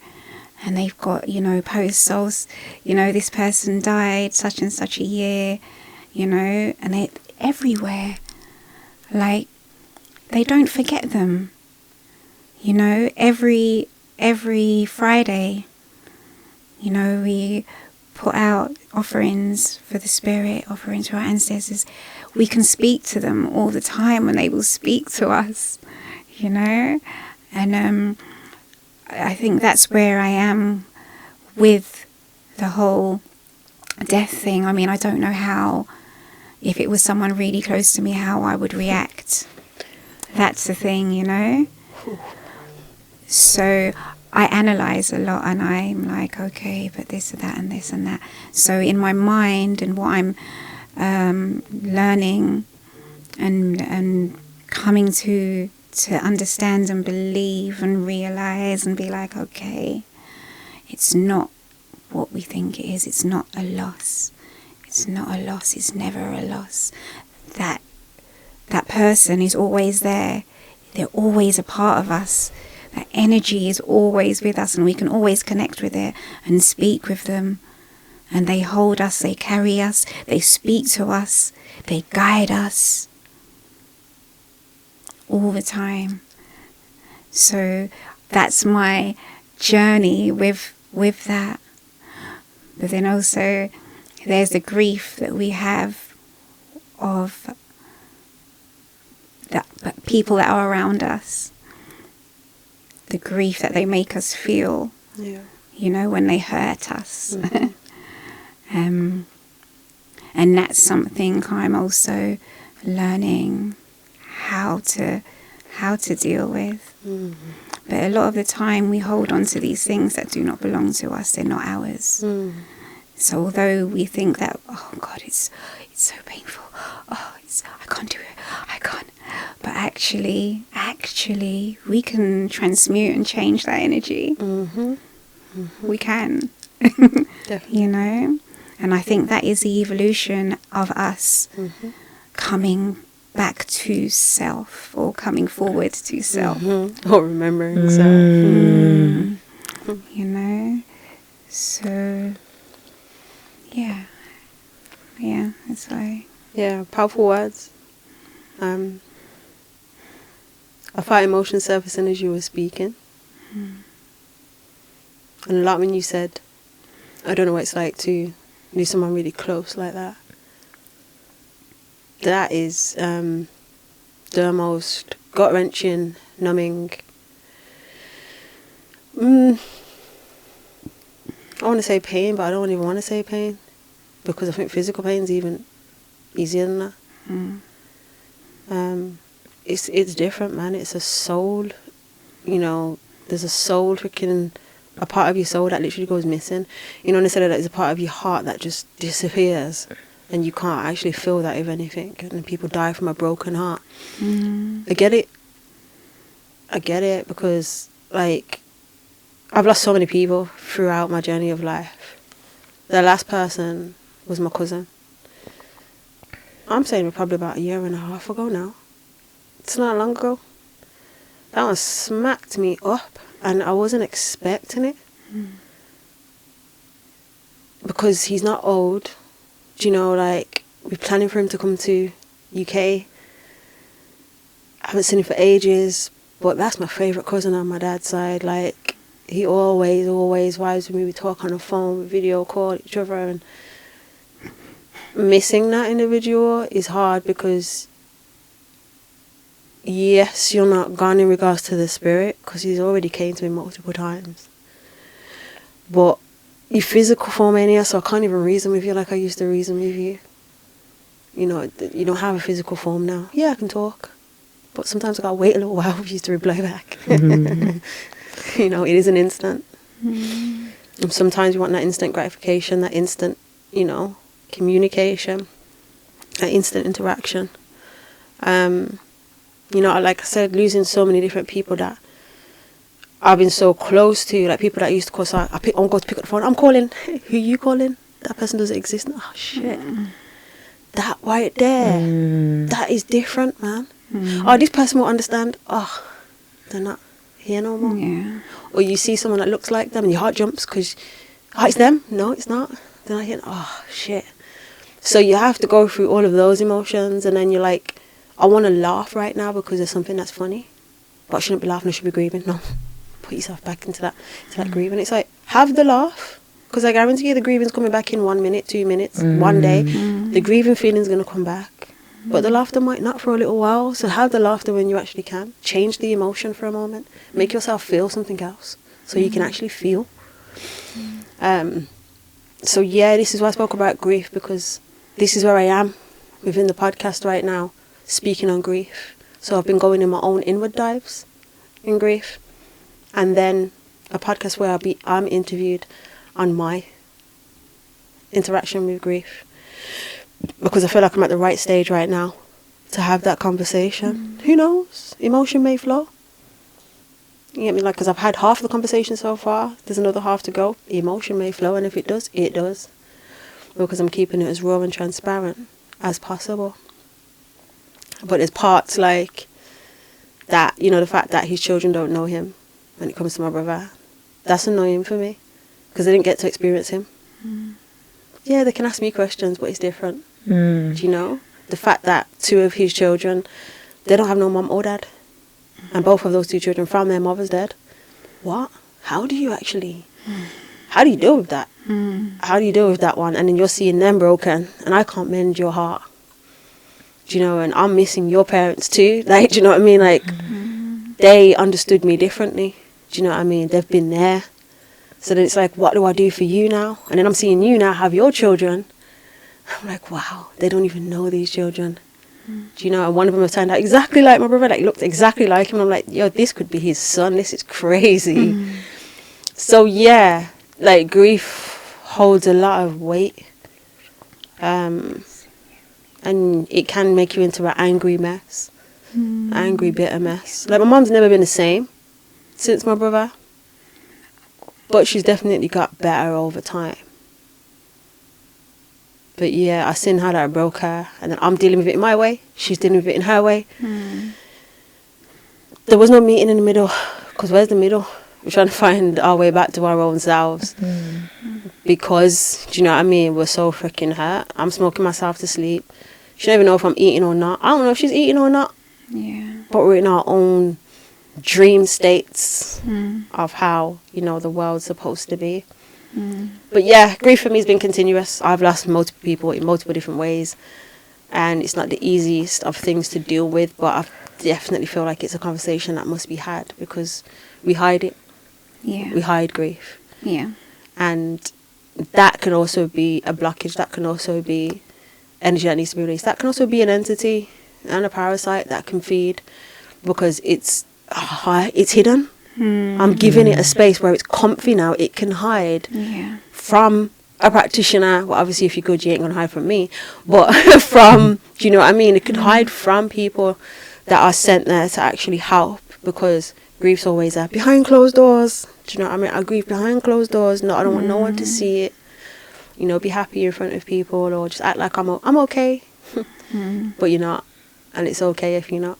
and they've got, post-souls, this person died such and such a year, and they everywhere, like, they don't forget them. Every Friday, put out offerings for the spirit, offerings to our ancestors, we can speak to them all the time and they will speak to us, you know. And I think that's where I am with the whole death thing. I mean, I don't know how, if it was someone really close to me, how I would react. That's the thing, you know. So I analyze a lot and I'm like, okay, but this and that and this and that. So in my mind and what I'm learning and coming to understand and believe and realize and be like, okay, it's not what we think it is. It's not a loss. It's not a loss. It's never a loss. That person is always there. They're always a part of us. That energy is always with us and we can always connect with it and speak with them. And they hold us, they carry us, they speak to us, they guide us all the time. So that's my journey with that. But then also there's the grief that we have of the people that are around us. The grief that they make us feel, you know, when they hurt us. And that's something I'm also learning how to deal with. But a lot of the time we hold on to these things that do not belong to us. They're not ours. So although we think that, oh God, it's so painful. Oh, I can't do it. I can't. But actually, we can transmute and change that energy. We can. Definitely. You know? And I think that is the evolution of us coming back to self, or coming forward to self. Or remembering self. You know? So, yeah, that's why. Yeah, powerful words. I felt emotion surfacing as you were speaking. And a lot when you said, I don't know what it's like to lose someone really close like that. That is the most gut-wrenching, numbing. I want to say pain, but I don't even want to say pain, because I think physical pain is even easier than that. It's different, man. It's a soul, you know. There's a soul, freaking a part of your soul that literally goes missing. You know, instead of that, there's a part of your heart that just disappears, and you can't actually feel that with anything. And people die from a broken heart. I get it, because like I've lost so many people throughout my journey of life. The last person was my cousin. I'm saying probably about 1.5 years ago now. It's not long ago. That one smacked me up, and I wasn't expecting it. Because he's not old. Do you know, like, we're planning for him to come to UK. I haven't seen him for ages, but that's my favourite cousin on my dad's side. Like, he always vibes with me. We talk on the phone, we video call each other, and missing that individual is hard, because yes, you're not gone in regards to the spirit, because he's already came to me multiple times, but your physical form ain't here, so I can't even reason with you like I used to reason with you. You know, you don't have a physical form now. Yeah, I can talk, but sometimes I gotta wait a little while for you to reply back. You know, it is an instant. And sometimes you want that instant gratification, that instant, you know, communication, that instant interaction. You know, like I said, losing so many different people that I've been so close to, like people that I used to call, so I'm going to pick up the phone, I'm calling, who you calling? That person doesn't exist. Oh shit. That right there, that is different, man. Oh, this person will understand. Oh, they're not here no more. Or you see someone that looks like them and your heart jumps because, oh, it's them. No, it's not. They're not here. Oh shit. So you have to go through all of those emotions, and then you're like, I want to laugh right now because there's something that's funny, but I shouldn't be laughing, I should be grieving. No, put yourself back into that grieving. It's like, have the laugh, Because I guarantee you the grieving's coming back in 1 minute, 2 minutes, one day. The grieving feeling's going to come back. But the laughter might not for a little while. So have the laughter when you actually can. Change the emotion for a moment. Make yourself feel something else so you can actually feel. So yeah, this is why I spoke about grief, because this is where I am within the podcast right now, speaking on grief. So I've been going in my own inward dives in grief, and then a podcast where I'm interviewed on my interaction with grief, because I feel like I'm at the right stage right now to have that conversation. Who knows? Emotion may flow. You get me? Like, because I've had half of the conversation so far. There's another half to go. Emotion may flow, and if it does, it does. Because I'm keeping it as raw and transparent as possible. But there's parts like that, you know, the fact that his children don't know him when it comes to my brother. That's annoying for me, because they didn't get to experience him. Yeah, they can ask me questions, but it's different. Do you know? The fact that 2 of his children, they don't have no mum or dad. And both of those 2 children found their mothers dead. What? How do you deal with that? How do you deal with that one? And then you're seeing them broken, and I can't mend your heart. Do you know? And I'm missing your parents too. Like, do you know what I mean? Like, they understood me differently. Do you know what I mean? They've been there. So then it's like, what do I do for you now? And then I'm seeing you now have your children. I'm like, wow, they don't even know these children. Do you know? And one of them has turned out exactly like my brother. Like, looked exactly like him. And I'm like, yo, this could be his son. This is crazy. So yeah, like, grief holds a lot of weight. And it can make you into an angry mess. Angry, bitter mess. Like, my mom's never been the same since my brother. But she's definitely got better over time. But yeah, I seen how that broke her, and then I'm dealing with it in my way. She's dealing with it in her way. There was no meeting in the middle, because where's the middle? We're trying to find our way back to our own selves. Because, do you know what I mean? We're so freaking hurt. I'm smoking myself to sleep. She don't even know if I'm eating or not. I don't know if she's eating or not. Yeah. But we're in our own dream states of how, you know, the world's supposed to be. But yeah, grief for me has been continuous. I've lost multiple people in multiple different ways, and it's not the easiest of things to deal with, but I definitely feel like it's a conversation that must be had, because we hide it. Yeah. We hide grief. Yeah. And that can also be a blockage. That can also be energy that needs to be released. That can also be an entity and a parasite that can feed, because it's hidden. I'm giving it a space where it's comfy now. It can hide from a practitioner. Well, obviously, if you're good, you ain't going to hide from me. But from, do you know what I mean? It could hide from people that are sent there to actually help, because grief's always there. Behind closed doors. Do you know what I mean? I grieve behind closed doors. No, I don't want no one to see it. You know, be happy in front of people, or just act like I'm okay. But you're not. And it's okay if you're not.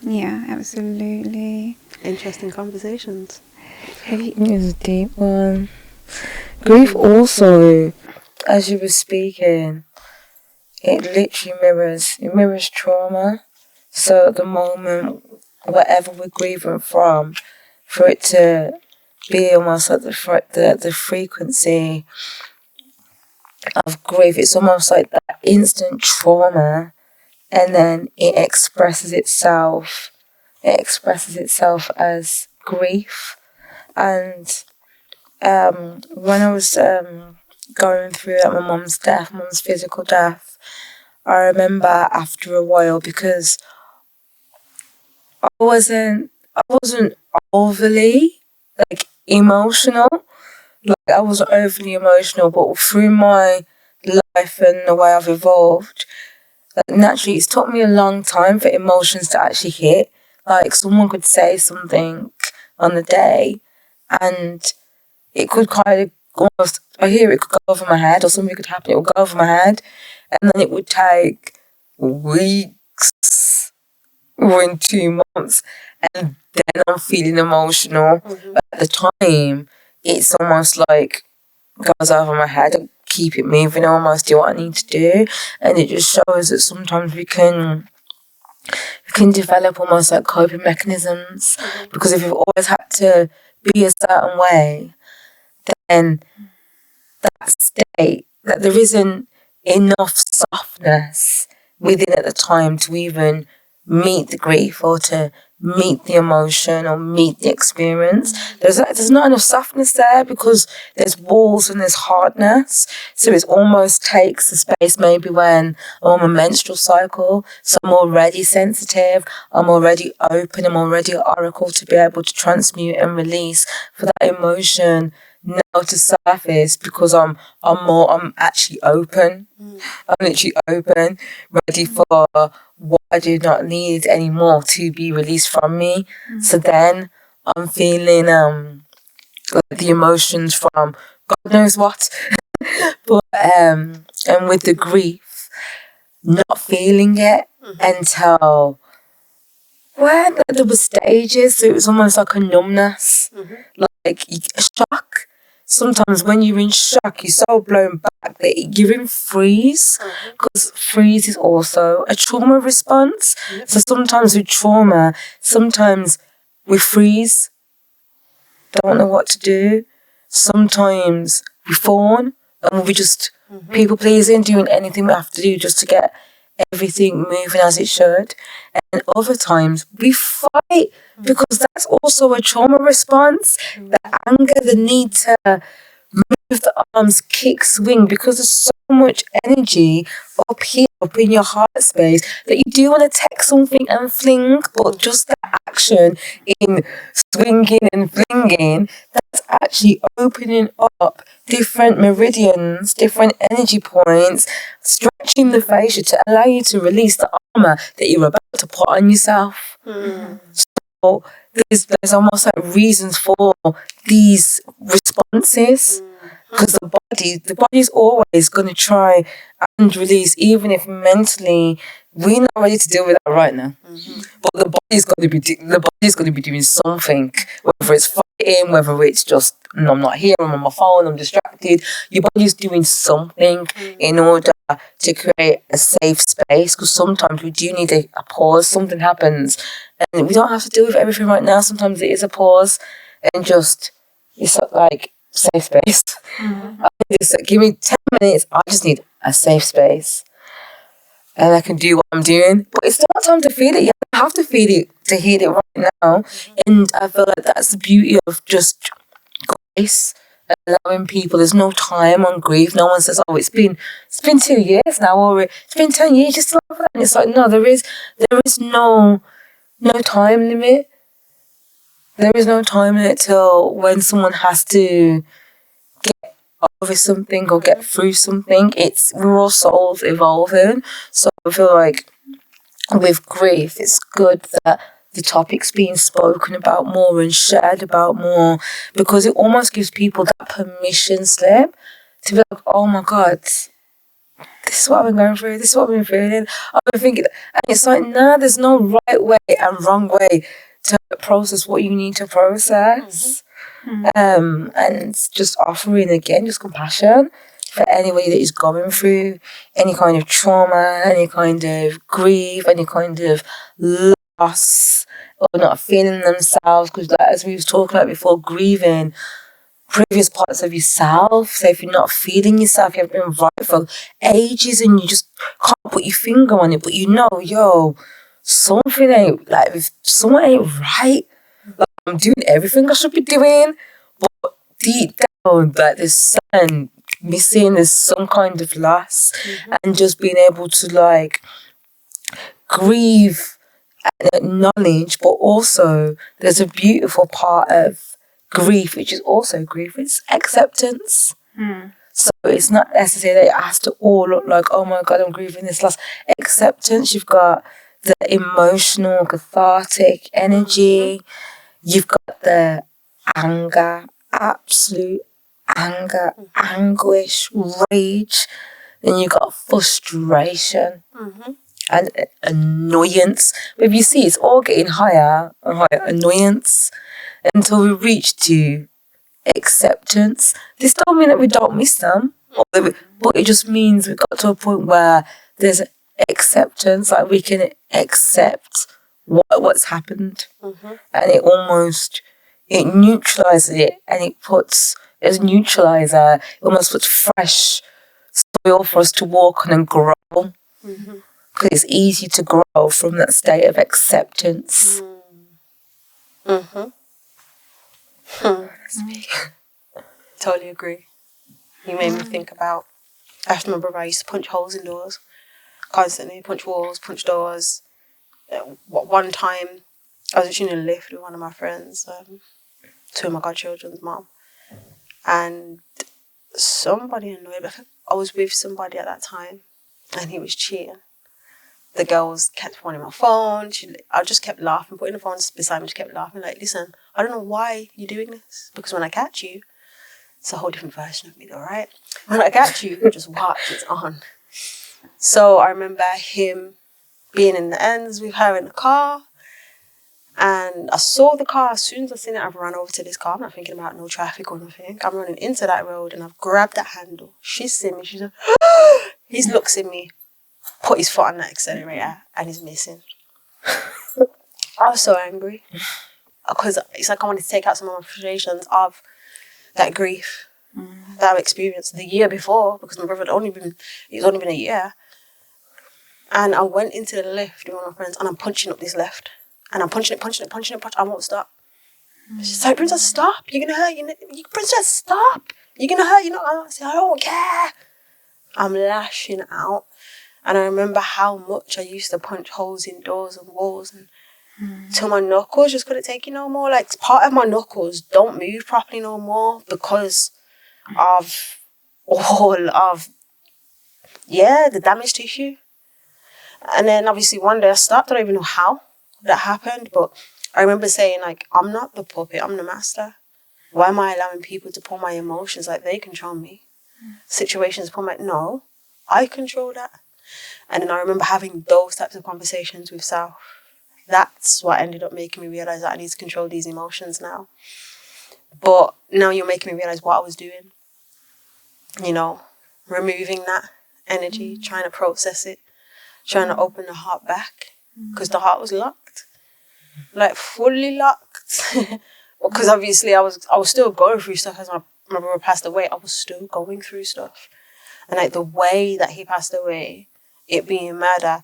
Yeah, absolutely. Interesting conversations. It's a deep one. Grief also, as you were speaking, it literally mirrors trauma. So at the moment, whatever we're grieving from, for it to be almost like the frequency of grief, it's almost like that instant trauma, and then it expresses itself as grief. And when I was going through my mum's physical death, I remember after a while, because I wasn't overly like emotional. Like, I wasn't overly emotional, but through my life and the way I've evolved, like, naturally, it's took me a long time for emotions to actually hit. Like, someone could say something on the day, and it could kind of almost, it could go over my head, or something could happen, it would go over my head, and then it would take weeks or in 2 months, and then I'm feeling emotional. But at the time, it's almost like goes over my head. I keep it moving, almost do what I need to do, and it just shows that sometimes we can develop almost like coping mechanisms, because if you've always had to be a certain way, then that state, that there isn't enough softness within at the time to even meet the grief or to meet the emotion or meet the experience. There's not enough softness there because there's walls and there's hardness. So it almost takes the space maybe when I'm on my menstrual cycle, so I'm already sensitive, I'm already open, I'm already an oracle to be able to transmute and release for that emotion now to surface because I'm actually open. I'm literally open, ready for what I do not need anymore to be released from me. So then I'm feeling like the emotions from God knows what. But and with the grief, not feeling it until when there were stages, so it was almost like a numbness, like a shock. Sometimes when you're in shock, you're so blown back that you're in freeze, because freeze is also a trauma response. So sometimes with trauma, sometimes we freeze, don't know what to do. Sometimes we fawn and we just people pleasing, doing anything we have to do just to get everything moving as it should. And other times we fight because that's also a trauma response. The anger, the need to move the arms, kick, swing, because there's so much energy up here, up in your heart space, that you do want to take something and fling, but just that action in swinging and flinging, that's actually opening up different meridians, different energy points, stretching the fascia to allow you to release the armor that you're about to put on yourself. So there's almost like reasons for these responses, because the body's always going to try and release, even if mentally we're not ready to deal with that right now. But the body's going to be doing something, whether it's fighting, whether it's just no, I'm not here, I'm on my phone, I'm distracted. Your body's doing something in order to create a safe space, because sometimes we do need a pause. Something happens and we don't have to deal with everything right now. Sometimes it is a pause and just it's like safe space. Give me 10 minutes, I just need a safe space and I can do what I'm doing. But it's not time to feel it yet. I have to feel it to heal it right now. And I feel like that's the beauty of just grace, allowing people. There's no time on grief. No one says, oh, it's been 2 years now, or it's been 10 years, just love that. And it's like, no, there is no time limit. There is no time limit till when someone has to get over something or get through something. We're all souls evolving. So I feel like with grief, it's good that the topic's being spoken about more and shared about more, because it almost gives people that permission slip to be like, oh my God, this is what I've been going through, this is what I've been feeling. I've been thinking, and it's like, nah, there's no right way and wrong way to process what you need to process. And just offering again just compassion for anybody that is going through any kind of trauma, any kind of grief, any kind of loss, or not feeling themselves, because like, as we was talking about before, grieving previous parts of yourself. So if you're not feeling yourself, you have been right for ages and you just can't put your finger on it, but you know, yo, something ain't like, if someone ain't right, like I'm doing everything I should be doing, but deep down, like there's something missing, there's some kind of loss, and just being able to like grieve and acknowledge, but also there's a beautiful part of grief, which is also grief, it's acceptance. So it's not necessarily that it has to all look like, oh my God, I'm grieving this loss. Acceptance, you've got the emotional, cathartic energy, you've got the anger, absolute anger, anguish, rage, then you've got frustration and annoyance. But if you see, it's all getting higher and higher, annoyance, until we reach to acceptance. This don't mean that we don't miss them, but it just means we've got to a point where there's acceptance, like we can accept what's happened, and it neutralizes it, and it puts as neutralizer. It almost puts fresh soil for us to walk on and grow. Because it's easy to grow from that state of acceptance. Totally agree. You made me think about, after my brother, I used to punch holes in doors constantly, punch walls, punch doors. One time, I was actually in a lift with one of my friends, two of my godchildren's mom, and somebody annoyed me. I was with somebody at that time, and he was cheating. The girls kept wanting my phone. I just kept laughing, putting the phone beside me, just kept laughing. Like, listen, I don't know why you're doing this, because when I catch you, it's a whole different version of me, though, right? When I catch you, just watch, it's on. So I remember him being in the ends with her in the car, and I saw the car. As soon as I seen it, I ran over to this car. I'm not thinking about no traffic or nothing. I'm running into that road, and I've grabbed that handle. She's seen me. She's like, he looks at me, put his foot on that accelerator, and he's missing. I was so angry because it's like I wanted to take out some of my frustrations of that grief that I've experienced the year before, because my brother had only been a year. And I went into the lift with one of my friends, and I'm punching up this lift. And I'm punching it. I won't stop. She's like, Princess, stop. You're going to hurt. Princess, stop. You're going to hurt. I say, I don't care. I'm lashing out. And I remember how much I used to punch holes in doors and walls, and till my knuckles just couldn't take it no more. Like, part of my knuckles don't move properly no more because of all of, the damaged tissue. And then obviously one day I stopped. I don't even know how that happened, but I remember saying, like, I'm not the puppet, I'm the master. Why am I allowing people to pull my emotions like they control me? Situations pull my, no, I control that. And then I remember having those types of conversations with self. That's what ended up making me realize that I need to control these emotions now. But now you're making me realize what I was doing. Removing that energy, trying to process it, trying to open the heart back, because the heart was locked, like fully locked. Because obviously I was still going through stuff as my brother passed away. I was still going through stuff, and like the way that he passed away, it being murder,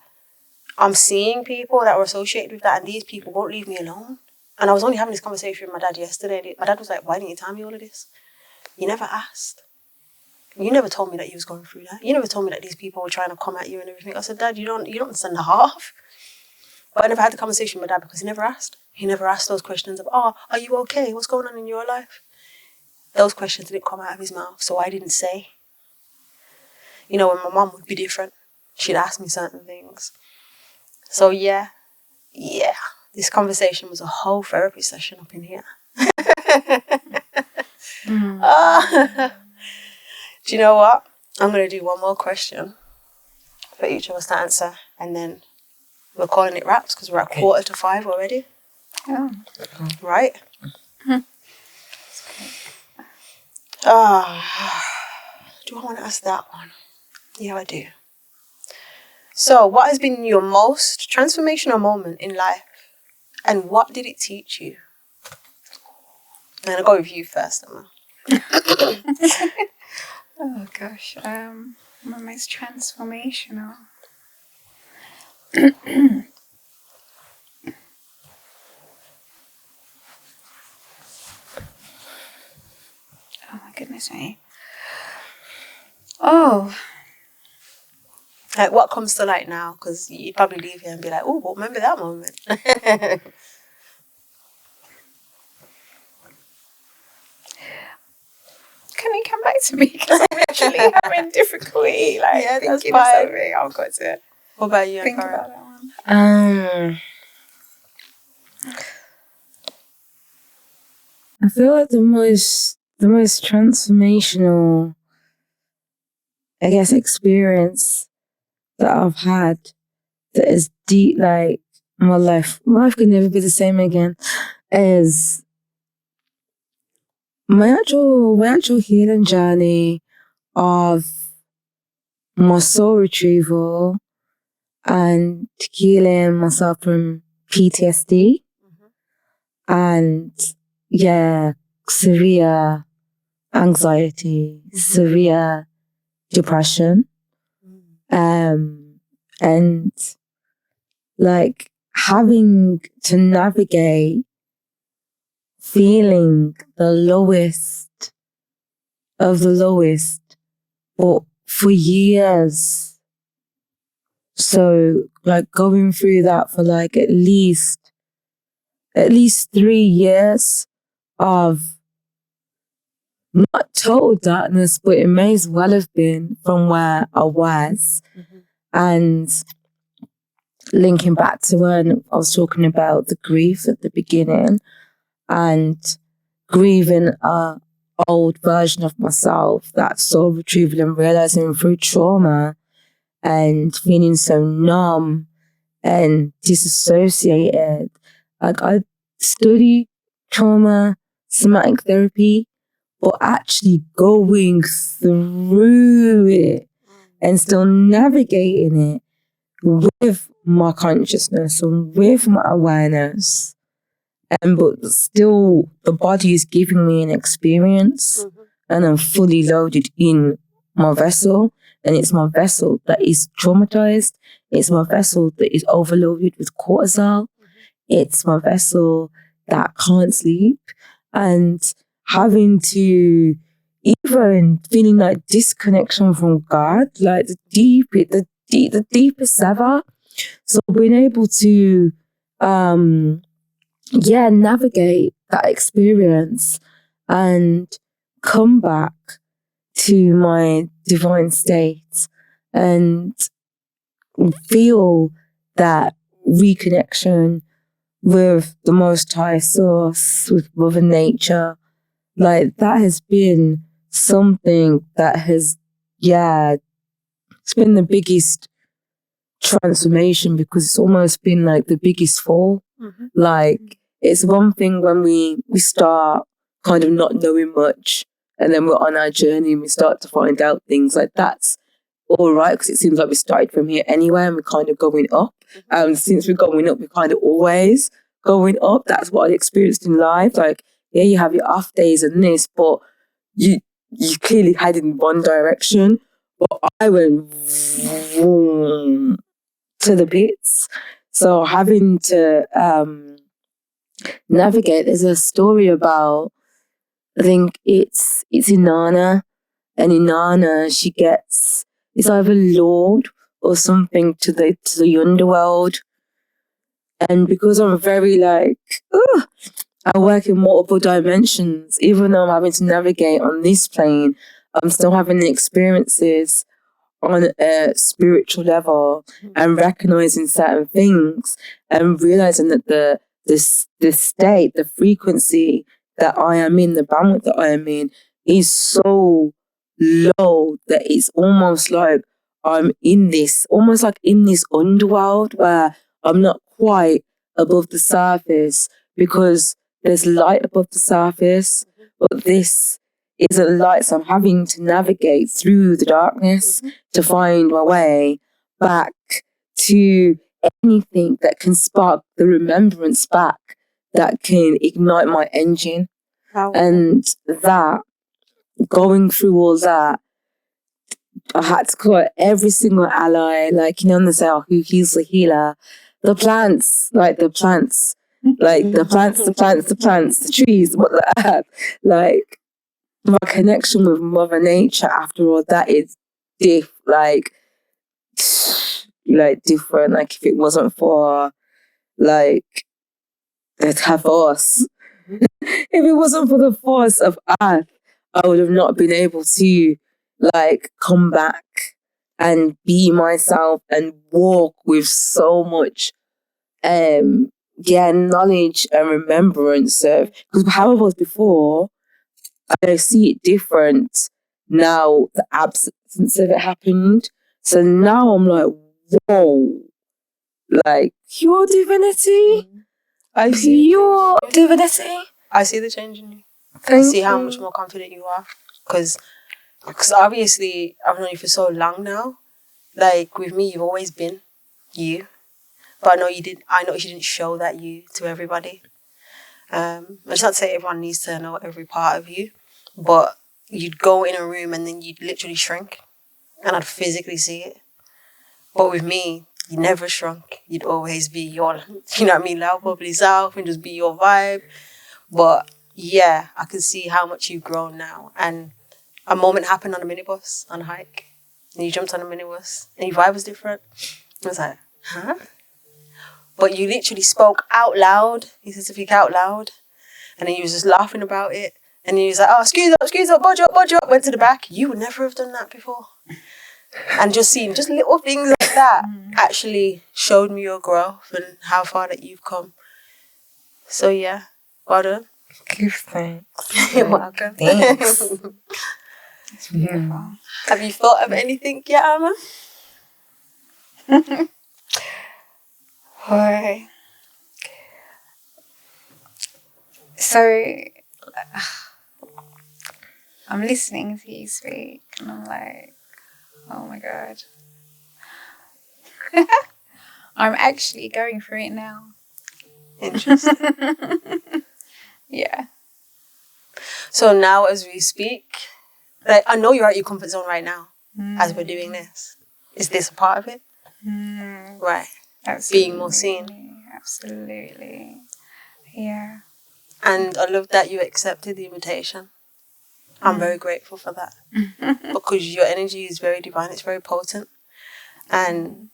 I'm seeing people that were associated with that, and these people won't leave me alone. And I was only having this conversation with my dad yesterday. My dad was like, "Why didn't you tell me all of this? You never asked. You never told me that you was going through that. You never told me that these people were trying to come at you and everything." I said, "Dad, you don't understand the half." But I never had the conversation with my dad because he never asked. He never asked those questions of, "Oh, are you okay? What's going on in your life?" Those questions didn't come out of his mouth, so I didn't say. When my mom would be different, she'd ask me certain things. So yeah, this conversation was a whole therapy session up in here. Do you know what? I'm going to do one more question for each of us to answer, and then we're calling it wraps because we're at 4:45 already. Oh. Right? Do I want to ask that one? Yeah, I do. So, what has been your most transformational moment in life, and what did it teach you? I'm going to go with you first, Emma. Oh gosh, my most transformational. Oh my goodness me. Oh. Like, what comes to light now? Because you'd probably leave here and be like, "Oh, remember that moment." Can you come back to me? Because I'm actually having difficulty thinking of something. I've got to. What about you, think Ankara? about that one. I feel like the most transformational, I guess, experience that I've had that is deep, like my life could never be the same again, is my actual healing journey of my soul retrieval and healing myself from PTSD and severe anxiety, severe depression, and like having to navigate feeling the lowest of the lowest, but for years. So like going through that for like at least 3 years of not total darkness, but it may as well have been from where I was. And linking back to when I was talking about the grief at the beginning and grieving a old version of myself, that soul retrieval and realizing through trauma and feeling so numb and disassociated. Like I study trauma, somatic therapy, but actually going through it and still navigating it with my consciousness and with my awareness. But still the body is giving me an experience and I'm fully loaded in my vessel. And it's my vessel that is traumatized. It's my vessel that is overloaded with cortisol. It's my vessel that can't sleep. And having to even feeling like disconnection from God, like the deepest ever. So being able to navigate that experience and come back to my divine state and feel that reconnection with the Most High Source, with Mother Nature. Like that has been something that has, it's been the biggest transformation because it's almost been like the biggest fall. Like it's one thing when we start kind of not knowing much and then we're on our journey and we start to find out things, like that's all right because it seems like we started from here anyway and we're kind of going up. Since we're going up, we're kind of always going up. That's what I experienced in life. Like, yeah, you have your off days and this, but you clearly head in one direction. But I went vroom to the pits. So having to navigate, there's a story about, I think it's Inanna, and Inanna, she gets, it's either lured or something to the underworld. And because I'm very like, I work in multiple dimensions, even though I'm having to navigate on this plane, I'm still having the experiences on a spiritual level and recognizing certain things and realizing that the state, the frequency that I am in, the bandwidth that I am in is so low that it's almost like I'm in this, almost like in this underworld where I'm not quite above the surface because there's light above the surface, but this isn't light, so I'm having to navigate through the darkness to find my way back to anything that can spark the remembrance back, that can ignite my engine. And that, going through all that, I had to call every single ally, like, you know, when they say, oh, who heals the healer? The plants, the plants, the trees, what the earth. Like, my connection with Mother Nature after all that is different. Like, if it wasn't for, like, the force, if it wasn't for the force of earth, I would have not been able to, like, come back and be myself and walk with so much, knowledge and remembrance of, because how I was before, I see it different now, the absence of it happened. So now I'm like, whoa, like, your divinity? I see Your divinity? I see the change in you. Thank I see how you. much more confident you are. Because obviously I've known you for so long now. Like, with me, you've always been you. But I know you didn't show that you to everybody. It's not to say everyone needs to know every part of you, but you'd go in a room and then you'd literally shrink, and I'd physically see it. But with me, you never shrunk. You'd always be your, you know what I mean, loud, bubbly self, and just be your vibe. But yeah, I can see how much you've grown now. And a moment happened on a minibus on a hike, and you jumped on a minibus, and your vibe was different. I was like, huh? But you literally spoke out loud. You said to speak out loud, and then you was just laughing about it. And he was like, oh, excuse up, budge up. Went to the back. You would never have done that before. And just seeing just little things like that actually showed me your growth and how far that you've come. So yeah, well done. Give thanks. You're welcome. Thanks. It's beautiful. Have you thought of anything yet, Amma? Boy. So, I'm listening to you speak, and I'm like, oh my God. I'm actually going through it now. Interesting. Yeah. So now as we speak, like, I know you're at your comfort zone right now as we're doing this. Is this a part of it? Right. Absolutely. Being more seen. Absolutely. Yeah. And I love that you accepted the invitation. I'm very grateful for that. Because your energy is very divine. It's very potent. And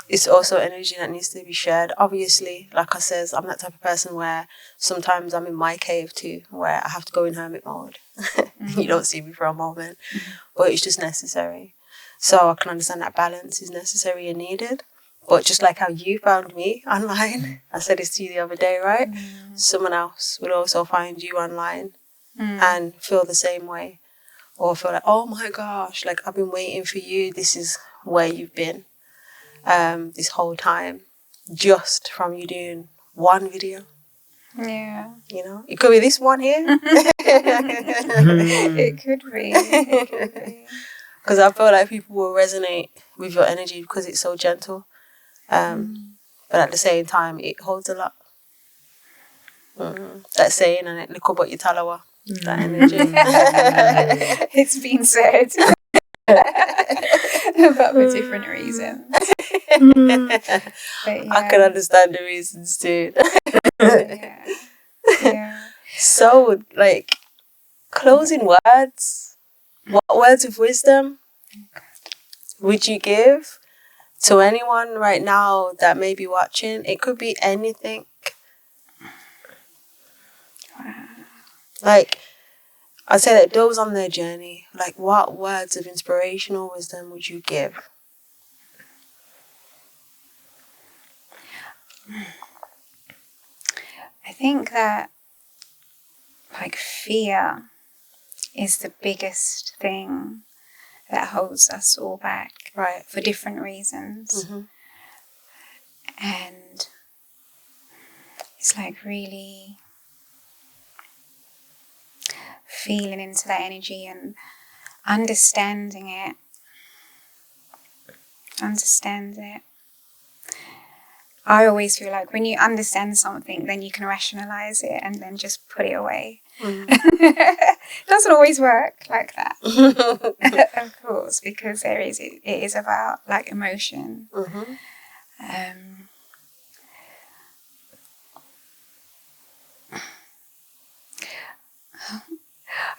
it's also energy that needs to be shared. Obviously, like I says, I'm that type of person where sometimes I'm in my cave too, where I have to go in hermit mode. You don't see me for a moment. But it's just necessary. So I can understand that balance is necessary and needed. But just like how you found me online, I said this to you the other day, right? Someone else will also find you online and feel the same way. Or feel like, oh my gosh, like I've been waiting for you. This is where you've been this whole time. Just from you doing one video. Yeah. You know? It could be this one here. It could be. Because I feel like people will resonate with your energy because it's so gentle. But at the same time, it holds a lot. That saying, and it look about your talawa. That energy. It's been said. But for different reasons. But yeah. I can understand the reasons too. Yeah. So, like, closing words. What words of wisdom would you give to anyone right now that may be watching? It could be anything. Wow. Like, I'd say that those on their journey, like, what words of inspirational wisdom would you give? I think that, like, fear is the biggest thing that holds us all back. Right. For different reasons. And it's like really feeling into that energy and understanding it. Understand it. I always feel like when you understand something, then you can rationalize it and then just put it away. Doesn't always work like that, of course, because it is about like emotion. I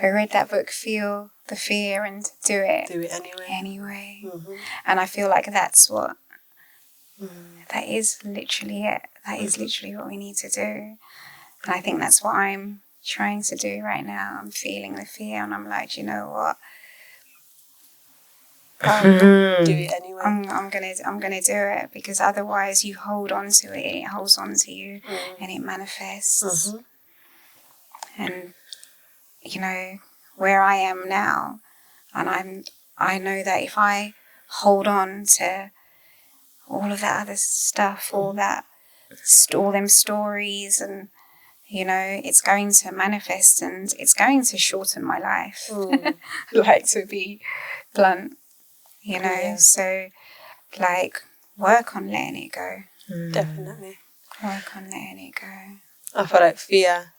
read that book, Feel the Fear and Do It. Do it anyway. And I feel like that's what, that is literally it. That is literally what we need to do. And I think that's what I'm trying to do right now. I'm feeling the fear and I'm like, you know what? Do it anyway. I'm gonna do it, because otherwise you hold on to it, it holds on to you, and it manifests. And you know where I am now, and I know that if I hold on to all of that other stuff, all them stories, and you know, it's going to manifest and it's going to shorten my life. Like, to be blunt, you know. Yeah. So, like, work on letting it go. Definitely. Work on letting it go. I feel like fear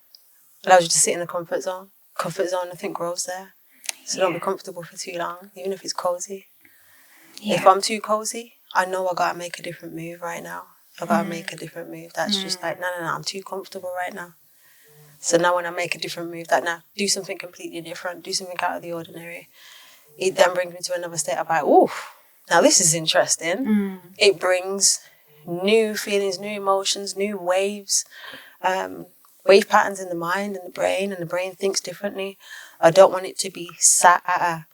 allows you to sit in the comfort zone. Comfort zone, I think, grows there. So don't be comfortable for too long, even if it's cozy. Yeah. If I'm too cozy, I know I gotta make a different move right now. I gotta make a different move. That's just like, no, I'm too comfortable right now. So now when I make a different move, that now do something completely different, do something out of the ordinary, it then brings me to another state of like, ooh, now this is interesting. It brings new feelings, new emotions, new waves, wave patterns in the mind and the brain thinks differently. I don't want it to be sat at a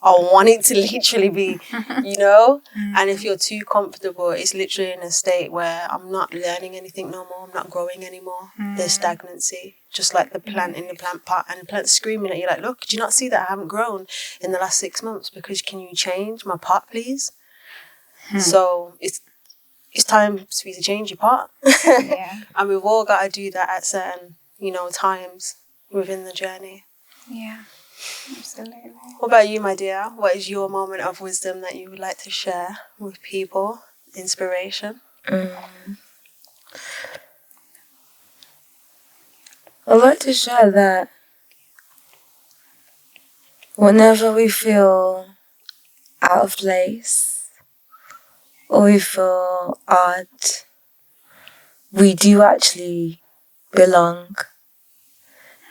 I want it to literally be, you know? And if you're too comfortable, it's literally in a state where I'm not learning anything no more. I'm not growing anymore. There's stagnancy. Just like the plant in the plant pot, and the plant's screaming at you like, look, did you not see that I haven't grown in the last 6 months? Because can you change my pot, please? So it's time for you to change your pot. And we've all got to do that at certain, times within the journey. Yeah. Absolutely. What about you, my dear? What is your moment of wisdom that you would like to share with people? Inspiration? I'd like to share that whenever we feel out of place or we feel odd, we do actually belong,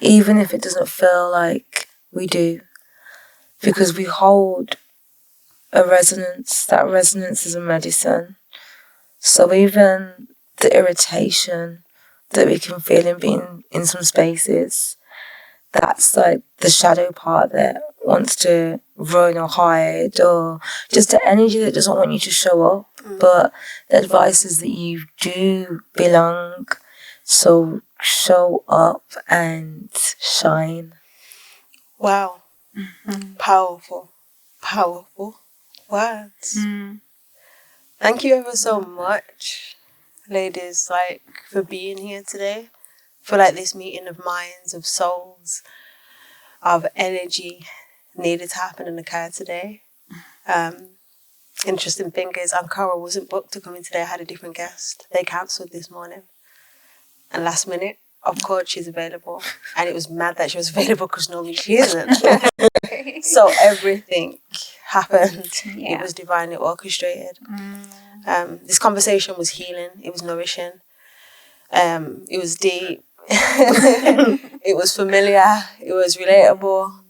even if it doesn't feel like we do, because we hold a resonance. That resonance is a medicine. So even the irritation that we can feel in being in some spaces, that's like the shadow part that wants to run or hide, or just the energy that doesn't want you to show up. But the advice is that you do belong. So show up and shine. Wow. Powerful words. Thank you ever so much, ladies, for being here today. For this meeting of minds, of souls, of energy needed to happen and occur today. Interesting thing is, Ankara wasn't booked to come in today. I had a different guest. They cancelled this morning. And last minute, of course, she's available. And it was mad that she was available because normally she isn't. So everything happened. Yeah. It was divinely orchestrated. This conversation was healing. It was nourishing. It was deep. It was familiar. It was relatable.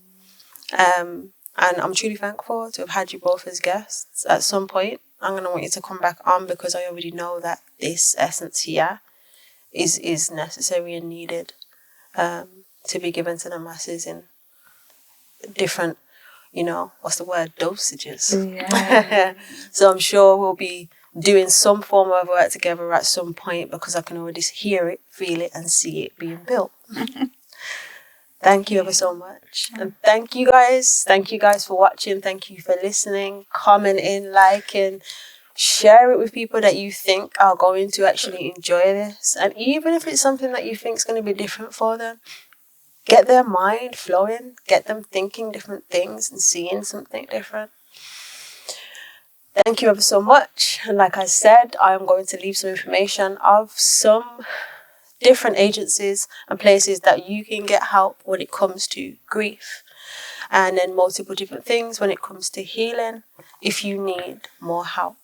And I'm truly thankful to have had you both as guests. At some point, I'm going to want you to come back on, because I already know that this essence here is necessary and needed to be given to the masses in different, dosages. Yeah. So I'm sure we'll be doing some form of work together at some point, because I can already hear it, feel it, and see it being built. Thank you ever so much. And thank you guys. Thank you guys for watching. Thank you for listening, commenting, liking. Share it with people that you think are going to actually enjoy this. And even if it's something that you think is going to be different for them, get their mind flowing. Get them thinking different things and seeing something different. Thank you ever so much. And like I said, I am going to leave some information of some different agencies and places that you can get help when it comes to grief, and then multiple different things when it comes to healing if you need more help.